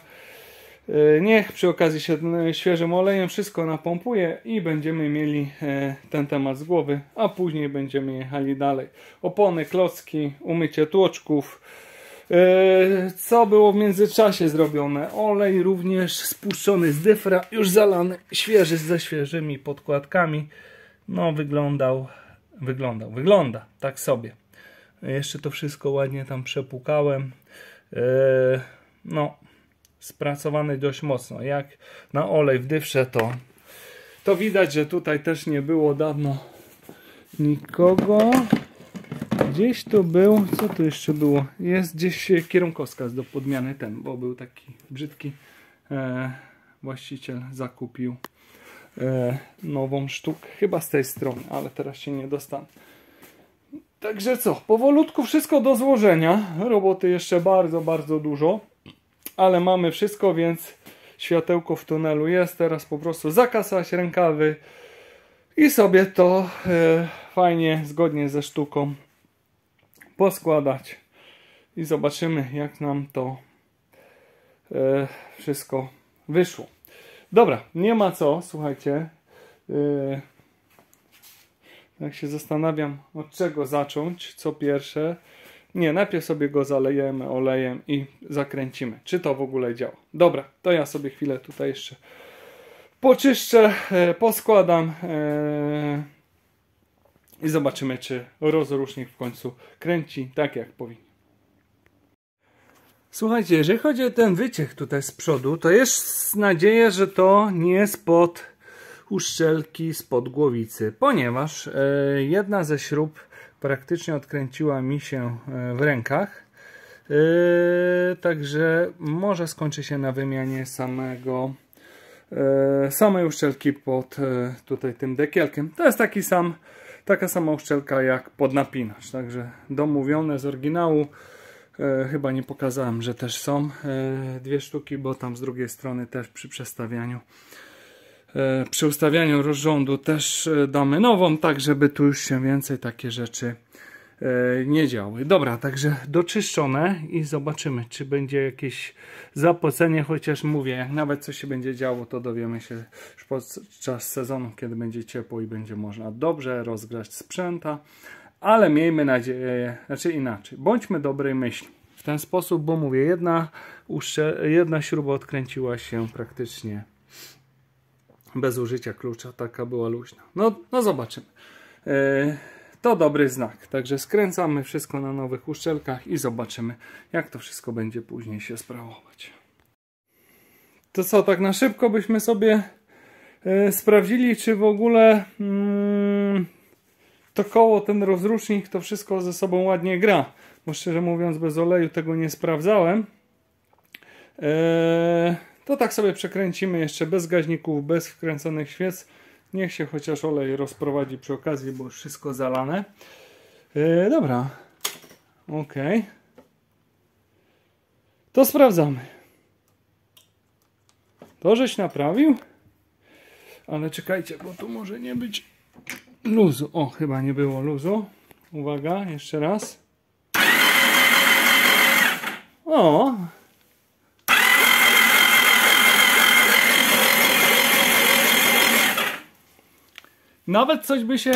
Niech przy okazji się świeżym olejem wszystko napompuje i będziemy mieli ten temat z głowy, a później będziemy jechali dalej. Opony, klocki, umycie tłoczków, Co było w międzyczasie zrobione? Olej również spuszczony z dyfra, już zalany, świeży, ze świeżymi podkładkami. No wygląda tak sobie. Jeszcze to wszystko ładnie tam przepłukałem. No, spracowany dość mocno. Jak na olej w dyfrze, to widać, że tutaj też nie było dawno nikogo. Gdzieś to był, co tu jeszcze było? Jest gdzieś kierunkowskaz do podmiany ten, bo był taki brzydki. Właściciel zakupił nową sztukę, chyba z tej strony, ale teraz się nie dostanę. Także co, powolutku wszystko do złożenia. Roboty jeszcze bardzo dużo, ale mamy wszystko, więc światełko w tunelu jest. Teraz po prostu zakasać rękawy i sobie to fajnie, zgodnie ze sztuką poskładać i zobaczymy, jak nam to wszystko wyszło. Dobra, nie ma co, słuchajcie. Jak się zastanawiam, od czego zacząć, co pierwsze. Nie, najpierw sobie go zalejemy olejem i zakręcimy, czy to w ogóle działa. Dobra, to ja sobie chwilę tutaj jeszcze poczyszczę, poskładam i zobaczymy, czy rozrusznik w końcu kręci tak, jak powinien. Słuchajcie, jeżeli chodzi o ten wyciek tutaj z przodu, to jest nadzieja, że to nie spod uszczelki, spod głowicy, ponieważ jedna ze śrub praktycznie odkręciła mi się w rękach, także może skończy się na wymianie samej uszczelki pod tutaj tym dekielkiem. To jest taka sama uszczelka jak pod napinacz, także domówione z oryginału. Chyba nie pokazałem, że też są dwie sztuki, bo tam z drugiej strony też przy ustawianiu rozrządu też damy nową, tak żeby tu już się więcej takie rzeczy nie działy. Dobra, także doczyszczone i zobaczymy, czy będzie jakieś zapocenie, chociaż mówię, jak nawet coś się będzie działo, to dowiemy się już podczas sezonu, kiedy będzie ciepło i będzie można dobrze rozgrać sprzęta, ale miejmy nadzieję, znaczy inaczej, bądźmy dobrej myśli. W ten sposób, bo mówię, jedna śruba odkręciła się praktycznie bez użycia klucza, taka była luźna. No zobaczymy. To dobry znak. Także skręcamy wszystko na nowych uszczelkach i zobaczymy, jak to wszystko będzie później się sprawować. To co, tak na szybko byśmy sobie sprawdzili, czy w ogóle to koło, ten rozrusznik, to wszystko ze sobą ładnie gra. Bo szczerze mówiąc, bez oleju tego nie sprawdzałem. To tak sobie przekręcimy jeszcze bez gaźników, bez wkręconych świec. Niech się chociaż olej rozprowadzi przy okazji, bo już wszystko zalane. Dobra. Ok. To sprawdzamy. To żeś naprawił? Ale czekajcie, bo tu może nie być luzu. O, chyba nie było luzu. Uwaga, jeszcze raz. O! Nawet coś by się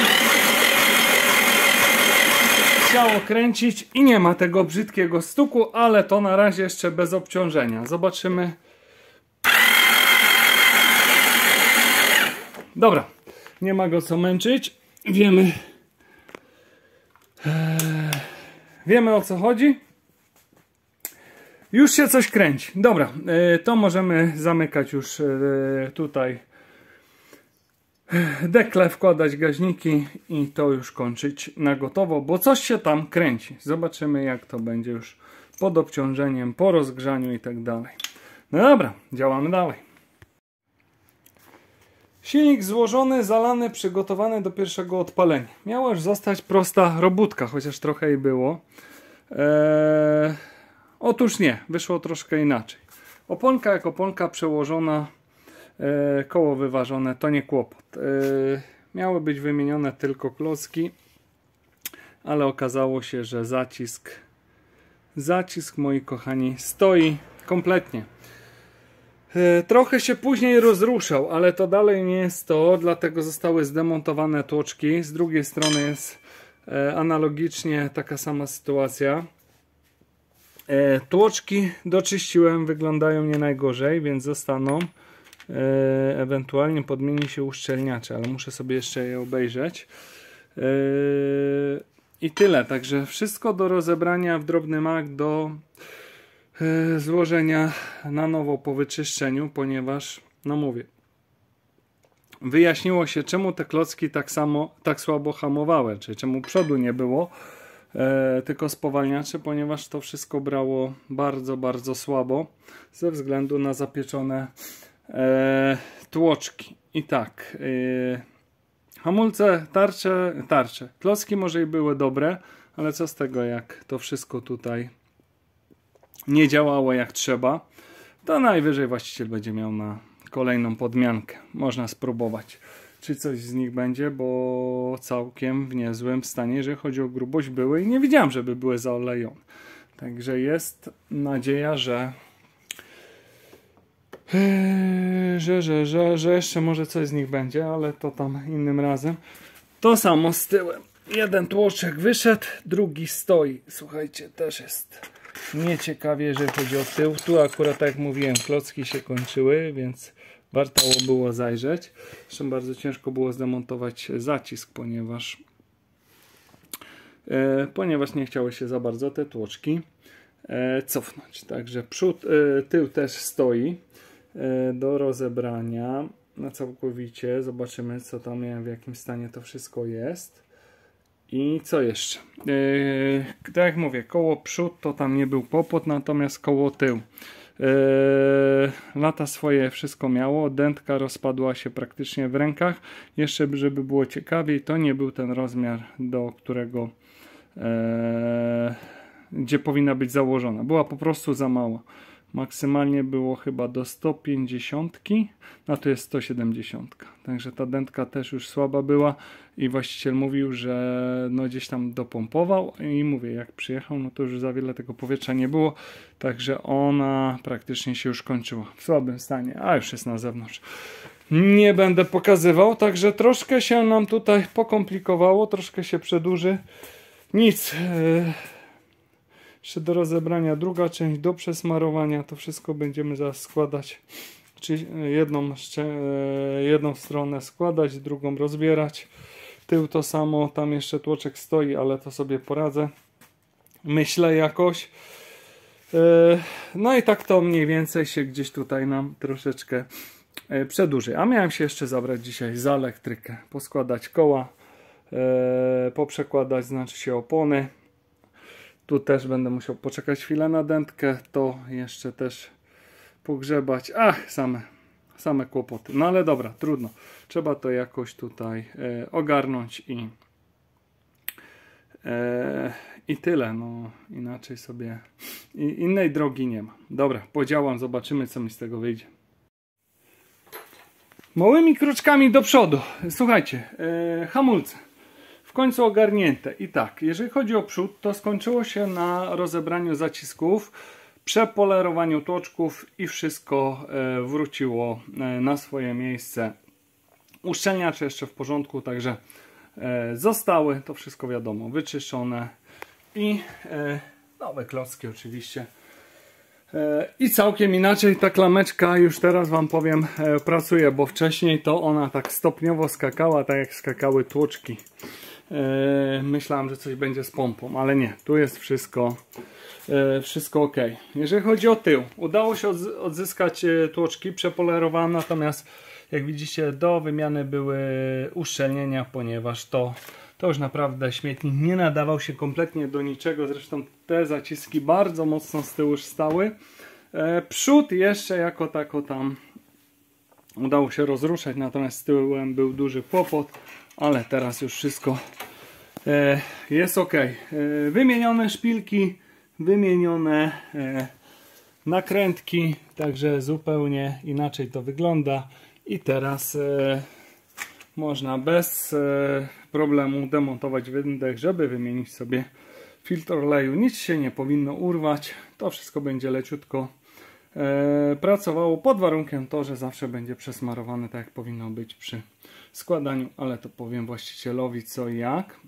chciało kręcić i nie ma tego brzydkiego stuku, ale to na razie jeszcze bez obciążenia. Zobaczymy. Dobra, nie ma go co męczyć. Wiemy o co chodzi. Już się coś kręci. Dobra, to możemy zamykać już tutaj dekle, wkładać gaźniki i to już kończyć na gotowo, bo coś się tam kręci. Zobaczymy, jak to będzie już pod obciążeniem, po rozgrzaniu i tak dalej. No dobra, działamy dalej. Silnik złożony, zalany, przygotowany do pierwszego odpalenia. Miała już zostać prosta robótka, chociaż trochę jej było. Otóż nie, wyszło troszkę inaczej. Oponka jak oponka przełożona, koło wyważone, to nie kłopot. Miały być wymienione tylko klocki, ale okazało się, że zacisk, moi kochani, stoi kompletnie. Trochę się później rozruszał, ale to dalej nie jest to, dlatego zostały zdemontowane tłoczki. Z drugiej strony jest analogicznie taka sama sytuacja. Tłoczki doczyściłem, wyglądają nie najgorzej, więc zostaną. Ewentualnie podmieni się uszczelniacze, ale muszę sobie jeszcze je obejrzeć. I tyle, także wszystko do rozebrania w drobny mak, do złożenia na nowo po wyczyszczeniu, ponieważ, no mówię, wyjaśniło się, czemu te klocki tak słabo hamowały, czy czemu przodu nie było, tylko spowalniacze, ponieważ to wszystko brało bardzo, bardzo słabo ze względu na zapieczone tłoczki. I tak, hamulce, tarcze. Klocki może i były dobre, ale co z tego, jak to wszystko tutaj nie działało jak trzeba, to najwyżej właściciel będzie miał na kolejną podmiankę. Można spróbować, czy coś z nich będzie, bo całkiem w niezłym stanie, jeżeli chodzi o grubość, były i nie widziałem, żeby były zaolejone. Także jest nadzieja, że jeszcze może coś z nich będzie, ale to tam innym razem. To samo z tyłem. Jeden tłoczek wyszedł, drugi stoi. Słuchajcie, też jest nieciekawie, jeżeli chodzi o tył. Tu akurat, tak jak mówiłem, klocki się kończyły, więc warto było zajrzeć. Zresztą bardzo ciężko było zdemontować zacisk, ponieważ nie chciały się za bardzo te tłoczki cofnąć. Także tył też stoi do rozebrania na całkowicie. Zobaczymy, co tam, w jakim stanie to wszystko jest. I co jeszcze? Tak jak mówię, koło przód to tam nie był kłopot, natomiast koło tył lata swoje wszystko miało. Dętka rozpadła się praktycznie w rękach. Jeszcze, żeby było ciekawiej, to nie był ten rozmiar, do którego gdzie powinna być założona. Była po prostu za mała. Maksymalnie było chyba do 150, a to jest 170. Także ta dętka też już słaba była i właściciel mówił, że no gdzieś tam dopompował i mówię, jak przyjechał, no to już za wiele tego powietrza nie było, także ona praktycznie się już kończyła w słabym stanie, a już jest na zewnątrz. Nie będę pokazywał, także troszkę się nam tutaj pokomplikowało, troszkę się przedłuży. Nic. Jeszcze do rozebrania druga część, do przesmarowania. To wszystko będziemy zaraz składać. Czyli jedną stronę składać, drugą rozbierać. Tył to samo, tam jeszcze tłoczek stoi, ale to sobie poradzę. Myślę jakoś. No i tak to mniej więcej się gdzieś tutaj nam troszeczkę przedłuży. A miałem się jeszcze zabrać dzisiaj za elektrykę. Poskładać koła, poprzekładać, znaczy się opony. Tu też będę musiał poczekać chwilę na dętkę, to jeszcze też pogrzebać. Ach, same kłopoty. No ale dobra, trudno. Trzeba to jakoś tutaj ogarnąć i tyle. No inaczej sobie innej drogi nie ma. Dobra, podziałam, zobaczymy, co mi z tego wyjdzie. Małymi kroczkami do przodu. Słuchajcie, hamulce. W końcu ogarnięte. I tak, jeżeli chodzi o przód, to skończyło się na rozebraniu zacisków, przepolerowaniu tłoczków i wszystko wróciło na swoje miejsce. Uszczelniacze jeszcze w porządku, także zostały, to wszystko wiadomo, wyczyszczone i nowe klocki oczywiście. I całkiem inaczej ta klameczka, już teraz wam powiem, pracuje, bo wcześniej to ona tak stopniowo skakała, tak jak skakały tłoczki. Myślałem, że coś będzie z pompą, ale nie, tu jest wszystko ok. Jeżeli chodzi o tył, udało się odzyskać tłoczki, przepolerowałem, natomiast jak widzicie do wymiany były uszczelnienia, ponieważ to już naprawdę śmietnik nie nadawał się kompletnie do niczego, zresztą te zaciski bardzo mocno z tyłu już stały. Przód jeszcze jako tako tam udało się rozruszać, natomiast z tyłem był duży kłopot, ale teraz już wszystko jest ok. Wymienione szpilki, wymienione nakrętki, także zupełnie inaczej to wygląda i teraz można bez problemu demontować wydech, żeby wymienić sobie filtr oleju. Nic się nie powinno urwać, to wszystko będzie leciutko pracowało, pod warunkiem to, że zawsze będzie przesmarowane tak jak powinno być przy składaniu, ale to powiem właścicielowi co i jak.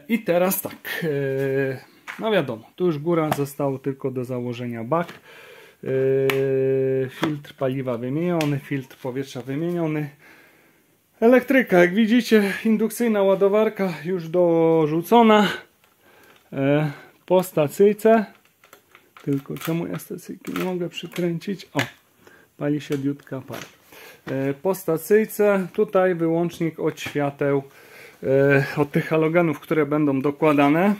I teraz tak, No wiadomo, tu już góra, zostało tylko do założenia bak. Filtr paliwa wymieniony, filtr powietrza wymieniony. Elektryka, jak widzicie, indukcyjna ładowarka już dorzucona. Po stacyjce. Tylko czemu ja stacyjki nie mogę przykręcić? O, pali się diodka pali. Po stacyjce tutaj wyłącznik od świateł, od tych halogenów, które będą dokładane.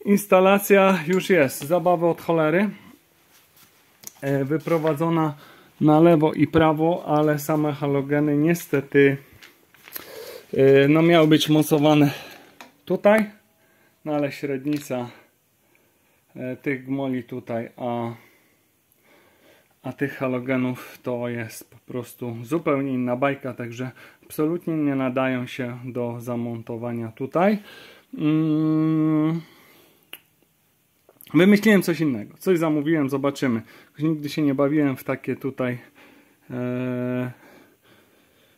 Instalacja już jest, zabawa od cholery. Wyprowadzona na lewo i prawo, ale same halogeny niestety no miały być mocowane tutaj, no ale średnica tych gmoli tutaj, a tych halogenów to jest po prostu zupełnie inna bajka, także absolutnie nie nadają się do zamontowania tutaj. Wymyśliłem coś innego, coś zamówiłem, zobaczymy. Nigdy się nie bawiłem w takie tutaj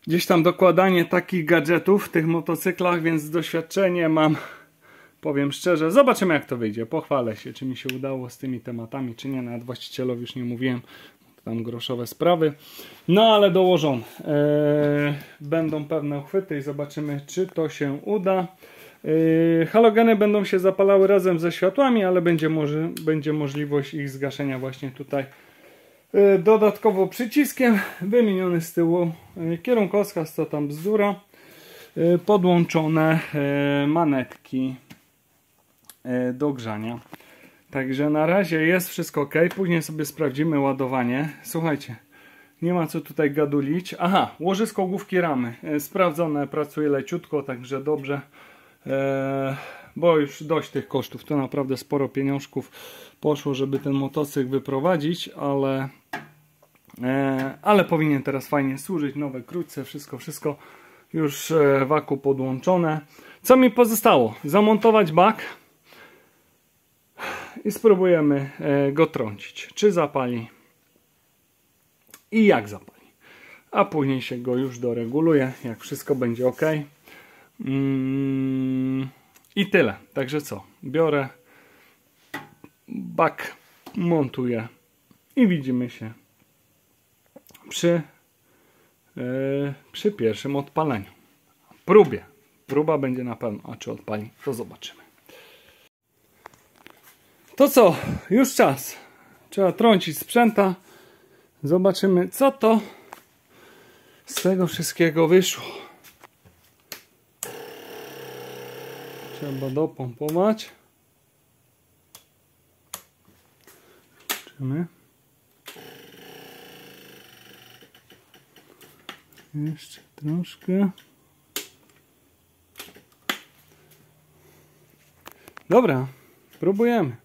gdzieś tam dokładanie takich gadżetów w tych motocyklach, więc doświadczenie mam, powiem szczerze. Zobaczymy, jak to wyjdzie, pochwalę się, czy mi się udało z tymi tematami, czy nie. Nawet właścicielowi już nie mówiłem, tam groszowe sprawy, no ale dołożone. Będą pewne uchwyty i zobaczymy, czy to się uda. Halogeny będą się zapalały razem ze światłami, ale będzie możliwość ich zgaszenia właśnie tutaj dodatkowo przyciskiem. Wymieniony z tyłu kierunkowskaz, co tam bzdura. Podłączone manetki do grzania. Także na razie jest wszystko ok. Później sobie sprawdzimy ładowanie. Słuchajcie, nie ma co tutaj gadulić. Aha, łożysko główki ramy sprawdzone, pracuje leciutko, także dobrze. Bo już dość tych kosztów, to naprawdę sporo pieniążków poszło, żeby ten motocykl wyprowadzić, ale powinien teraz fajnie służyć, nowe krótce, wszystko już w aku podłączone. Co mi pozostało? Zamontować bak i spróbujemy go trącić, czy zapali i jak zapali, a później się go już doreguluje, jak wszystko będzie ok. I tyle. Także co? Biorę bak, montuję i widzimy się przy pierwszym odpaleniu. Próba będzie na pewno, a czy odpali, to zobaczymy. To co? Już czas. Trzeba trącić sprzęta. Zobaczymy, co to z tego wszystkiego wyszło. Trzeba dopompować. Zobaczymy. Jeszcze troszkę. Dobra, próbujemy.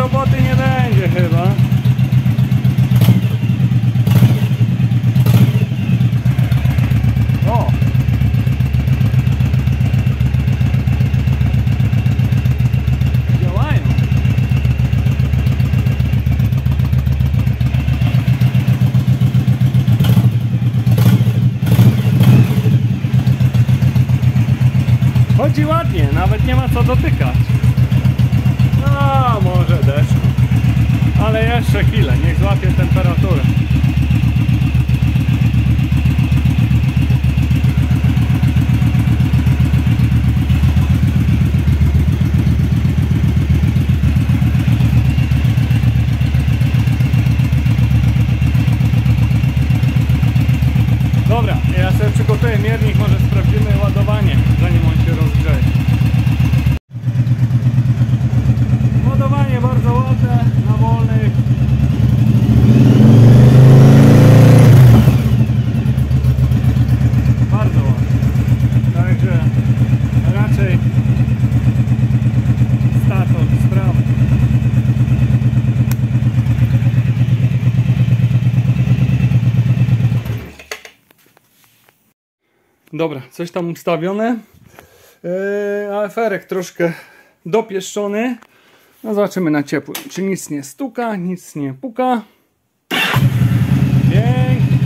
roboty nie będzie chyba. O! Działają. Chodzi ładnie, nawet nie ma co dotykać. No, może deszcz. Ale jeszcze chwilę, niech złapie temperaturę. Dobra, ja sobie przygotuję miernik, może sprawdzimy ładowanie, zanim on się rozgrzeje. Ładowanie bardzo ładne, na wolnych. Bardzo ładne. Także raczej stator sprawny. Dobra, coś tam ustawione. AFR-ek troszkę dopieszczony. No zobaczymy na ciepło, czy nic nie stuka, nic nie puka. Pięknie.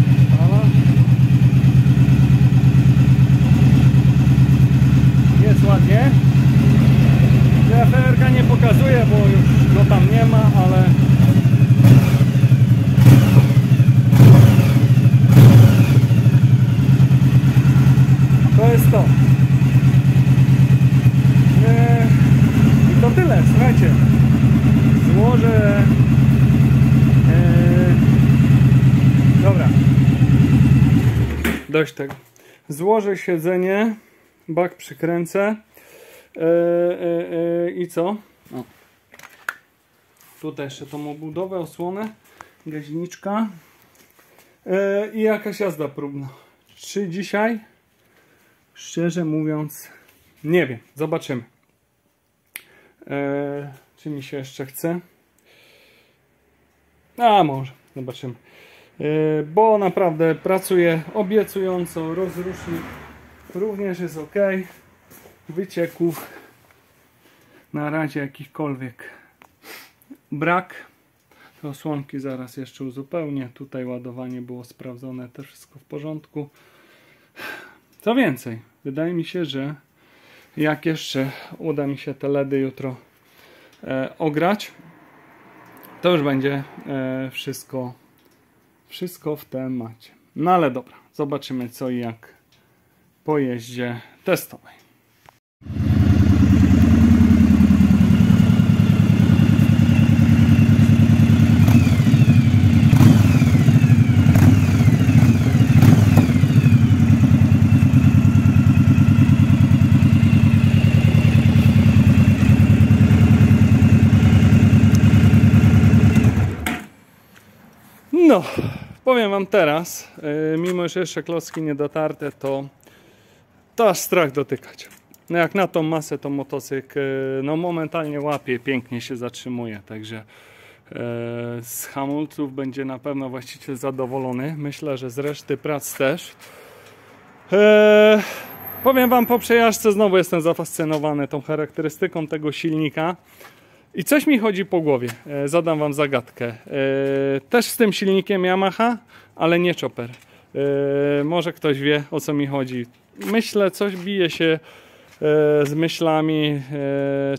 Jest ładnie. AFR-ka nie pokazuje, bo już go tam nie ma, ale to jest to. I to tyle, słuchajcie. Złożę... Dobra. Dość tego. Złożę siedzenie, bak przykręcę. I co? O. Tutaj jeszcze tą obudowę, osłonę, gaźniczka. I jakaś jazda próbna. Czy dzisiaj? Szczerze mówiąc, nie wiem. Zobaczymy. Czy mi się jeszcze chce? A może, zobaczymy. Bo naprawdę pracuje obiecująco, rozrusznik również jest ok. Wycieków na razie jakichkolwiek brak. Te osłonki zaraz jeszcze uzupełnię. Tutaj ładowanie było sprawdzone, też wszystko w porządku. Co więcej, wydaje mi się, że jak jeszcze uda mi się te LEDy jutro ograć, to już będzie wszystko w temacie. No ale dobra, zobaczymy co i jak po jeździe testowej. No, powiem wam teraz, mimo że jeszcze klocki nie dotarte, to aż strach dotykać. No jak na tą masę to motocykl no momentalnie łapie, pięknie się zatrzymuje, także z hamulców będzie na pewno właściciel zadowolony. Myślę, że z reszty prac też. Powiem wam, po przejażdżce znowu jestem zafascynowany tą charakterystyką tego silnika. I coś mi chodzi po głowie, zadam wam zagadkę. Też z tym silnikiem Yamaha, ale nie chopper. Może ktoś wie, o co mi chodzi. Myślę, coś bije się z myślami,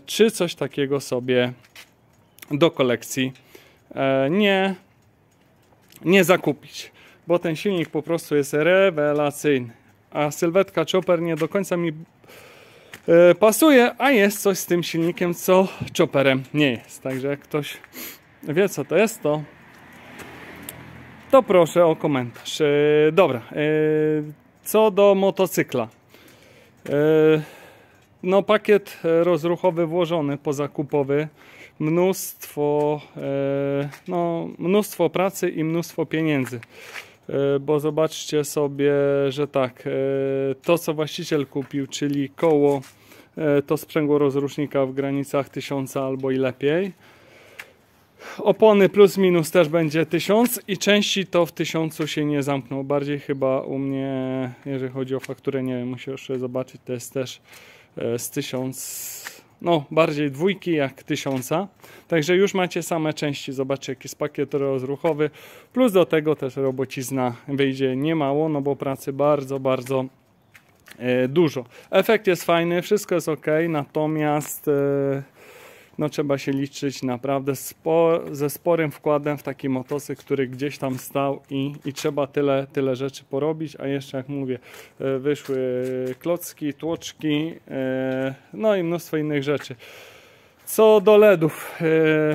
czy coś takiego sobie do kolekcji nie zakupić. Bo ten silnik po prostu jest rewelacyjny. A sylwetka chopper nie do końca mi pasuje, a jest coś z tym silnikiem, co chopperem nie jest. Także jak ktoś wie, co to jest, to proszę o komentarz. Dobra, co do motocykla. No pakiet rozruchowy włożony, pozakupowy. Mnóstwo pracy i mnóstwo pieniędzy. Bo zobaczcie sobie, że tak, to co właściciel kupił, czyli koło, to sprzęgło rozrusznika w granicach 1000 albo i lepiej. Opony plus minus też będzie 1000 i części to w 1000 się nie zamkną. Bardziej chyba u mnie, jeżeli chodzi o fakturę, nie wiem, muszę jeszcze zobaczyć, to jest też z 1000, no bardziej dwójki jak 1000. Także już macie same części, zobaczcie jaki jest pakiet rozruchowy, plus do tego też robocizna wyjdzie niemało, no bo pracy bardzo, bardzo dużo. Efekt jest fajny, wszystko jest ok, natomiast no trzeba się liczyć naprawdę ze sporym wkładem w taki motocykl, który gdzieś tam stał i trzeba tyle rzeczy porobić, a jeszcze jak mówię, wyszły klocki, tłoczki, no i mnóstwo innych rzeczy. Co do LEDów,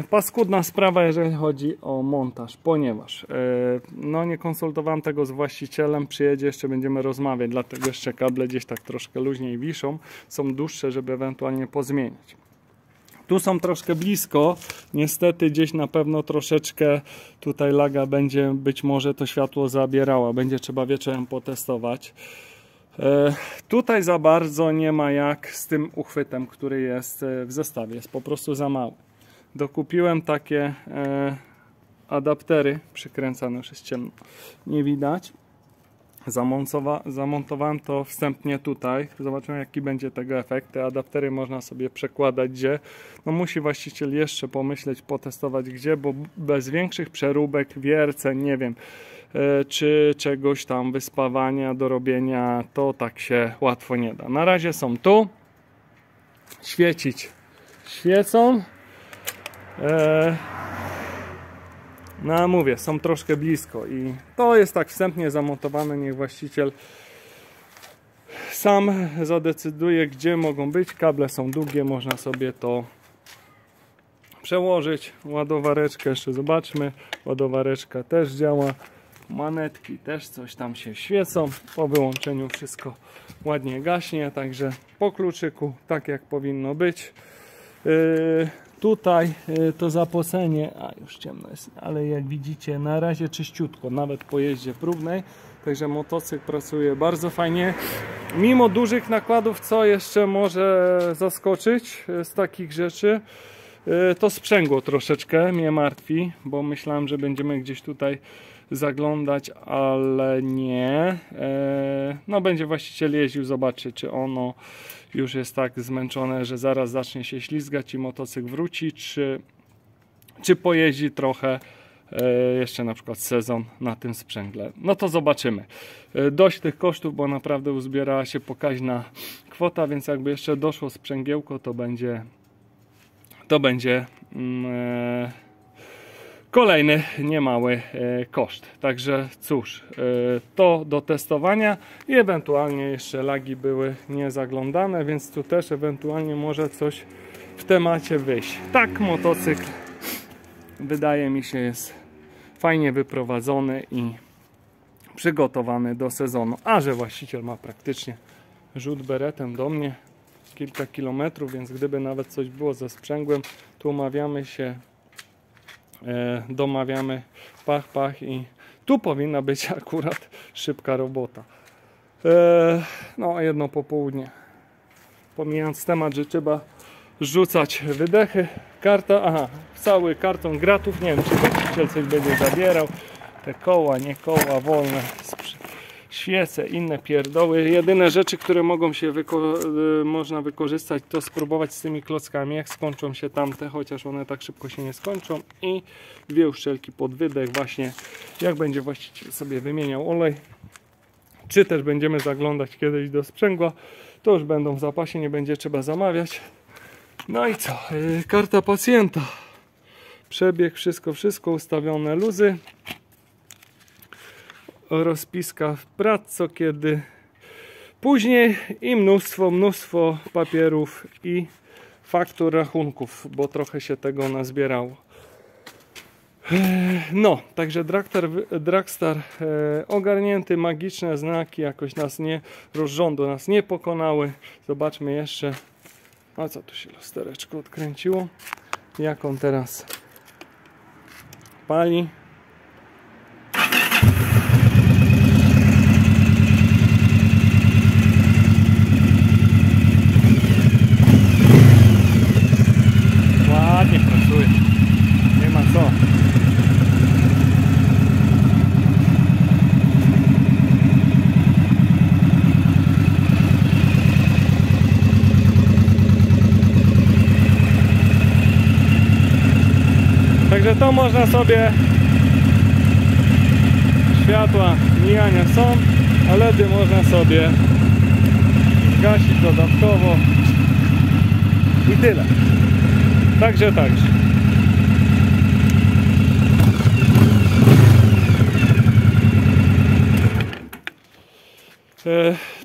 paskudna sprawa, jeżeli chodzi o montaż, ponieważ no nie konsultowałem tego z właścicielem, przyjedzie, jeszcze będziemy rozmawiać, dlatego jeszcze kable gdzieś tak troszkę luźniej wiszą, są dłuższe, żeby ewentualnie pozmieniać. Tu są troszkę blisko, niestety gdzieś na pewno troszeczkę tutaj laga będzie, być może to światło zabierała, będzie trzeba wieczorem potestować. Tutaj za bardzo nie ma jak z tym uchwytem, który jest w zestawie, jest po prostu za mały. Dokupiłem takie adaptery przykręcane, już jest ciemno, nie widać. Zamontowałem to wstępnie tutaj. Zobaczymy jaki będzie tego efekt. Te adaptery można sobie przekładać gdzie. No musi właściciel jeszcze pomyśleć, potestować gdzie, bo bez większych przeróbek, wierceń, nie wiem, czy czegoś tam wyspawania, do robienia, to tak się łatwo nie da. Na razie są tu. Świecić świecą. No mówię, są troszkę blisko i to jest tak wstępnie zamontowane, niech właściciel sam zadecyduje, gdzie mogą być. Kable są długie, można sobie to przełożyć. Ładowareczkę jeszcze zobaczmy, ładowareczka też działa, manetki też coś tam się świecą, po wyłączeniu wszystko ładnie gaśnie, także po kluczyku tak jak powinno być. Tutaj to zapocenie, a już ciemno jest, ale jak widzicie na razie czyściutko, nawet po jeździe próbnej, także motocykl pracuje bardzo fajnie, mimo dużych nakładów. Co jeszcze może zaskoczyć z takich rzeczy, to sprzęgło troszeczkę mnie martwi, bo myślałem, że będziemy gdzieś tutaj zaglądać, ale nie. No będzie właściciel jeździł, zobaczy, czy ono już jest tak zmęczone, że zaraz zacznie się ślizgać i motocykl wróci, czy pojeździ trochę jeszcze na przykład sezon na tym sprzęgle. No to zobaczymy. Dość tych kosztów, bo naprawdę uzbierała się pokaźna kwota, więc jakby jeszcze doszło sprzęgiełko, to będzie kolejny niemały koszt. Także cóż, to do testowania i ewentualnie jeszcze lagi były niezaglądane, więc tu też ewentualnie może coś w temacie wyjść. Tak, motocykl wydaje mi się jest fajnie wyprowadzony i przygotowany do sezonu. A że właściciel ma praktycznie rzut beretem do mnie kilka kilometrów, więc gdyby nawet coś było ze sprzęgłem, tu umawiamy się, domawiamy, pach i tu powinna być akurat szybka robota. No jedno popołudnie, pomijając temat, że trzeba rzucać wydechy, cały karton gratów, nie wiem czy właściciel coś będzie zabierał, te koła, nie koła, wolne, świece, inne pierdoły. Jedyne rzeczy, które mogą się można wykorzystać, to spróbować z tymi klockami, jak skończą się tamte, chociaż one tak szybko się nie skończą, i dwie uszczelki pod wydech, właśnie jak będzie właściciel sobie wymieniał olej, czy też będziemy zaglądać kiedyś do sprzęgła, to już będą w zapasie, nie będzie trzeba zamawiać. No i co? Karta pacjenta, przebieg, wszystko ustawione, luzy, rozpiska prac co kiedy, później i mnóstwo papierów i faktur, rachunków, bo trochę się tego nazbierało. No, także Dragstar ogarnięty, magiczne znaki jakoś nas rozrządu nas nie pokonały. Zobaczmy jeszcze, a co tu się lustereczko odkręciło, jak on teraz pali. Ładnie pracuje, nie ma co. Także to można sobie, światła mijania są, a LEDy można sobie zgasić dodatkowo i tyle. Także.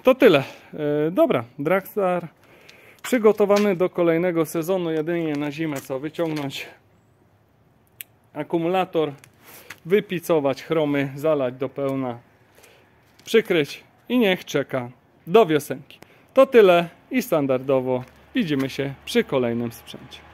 To tyle. Dobra, Dragstar przygotowany do kolejnego sezonu. Jedynie na zimę co wyciągnąć akumulator, wypicować chromy, zalać do pełna, przykryć i niech czeka do wiosenki. To tyle i standardowo widzimy się przy kolejnym sprzęcie.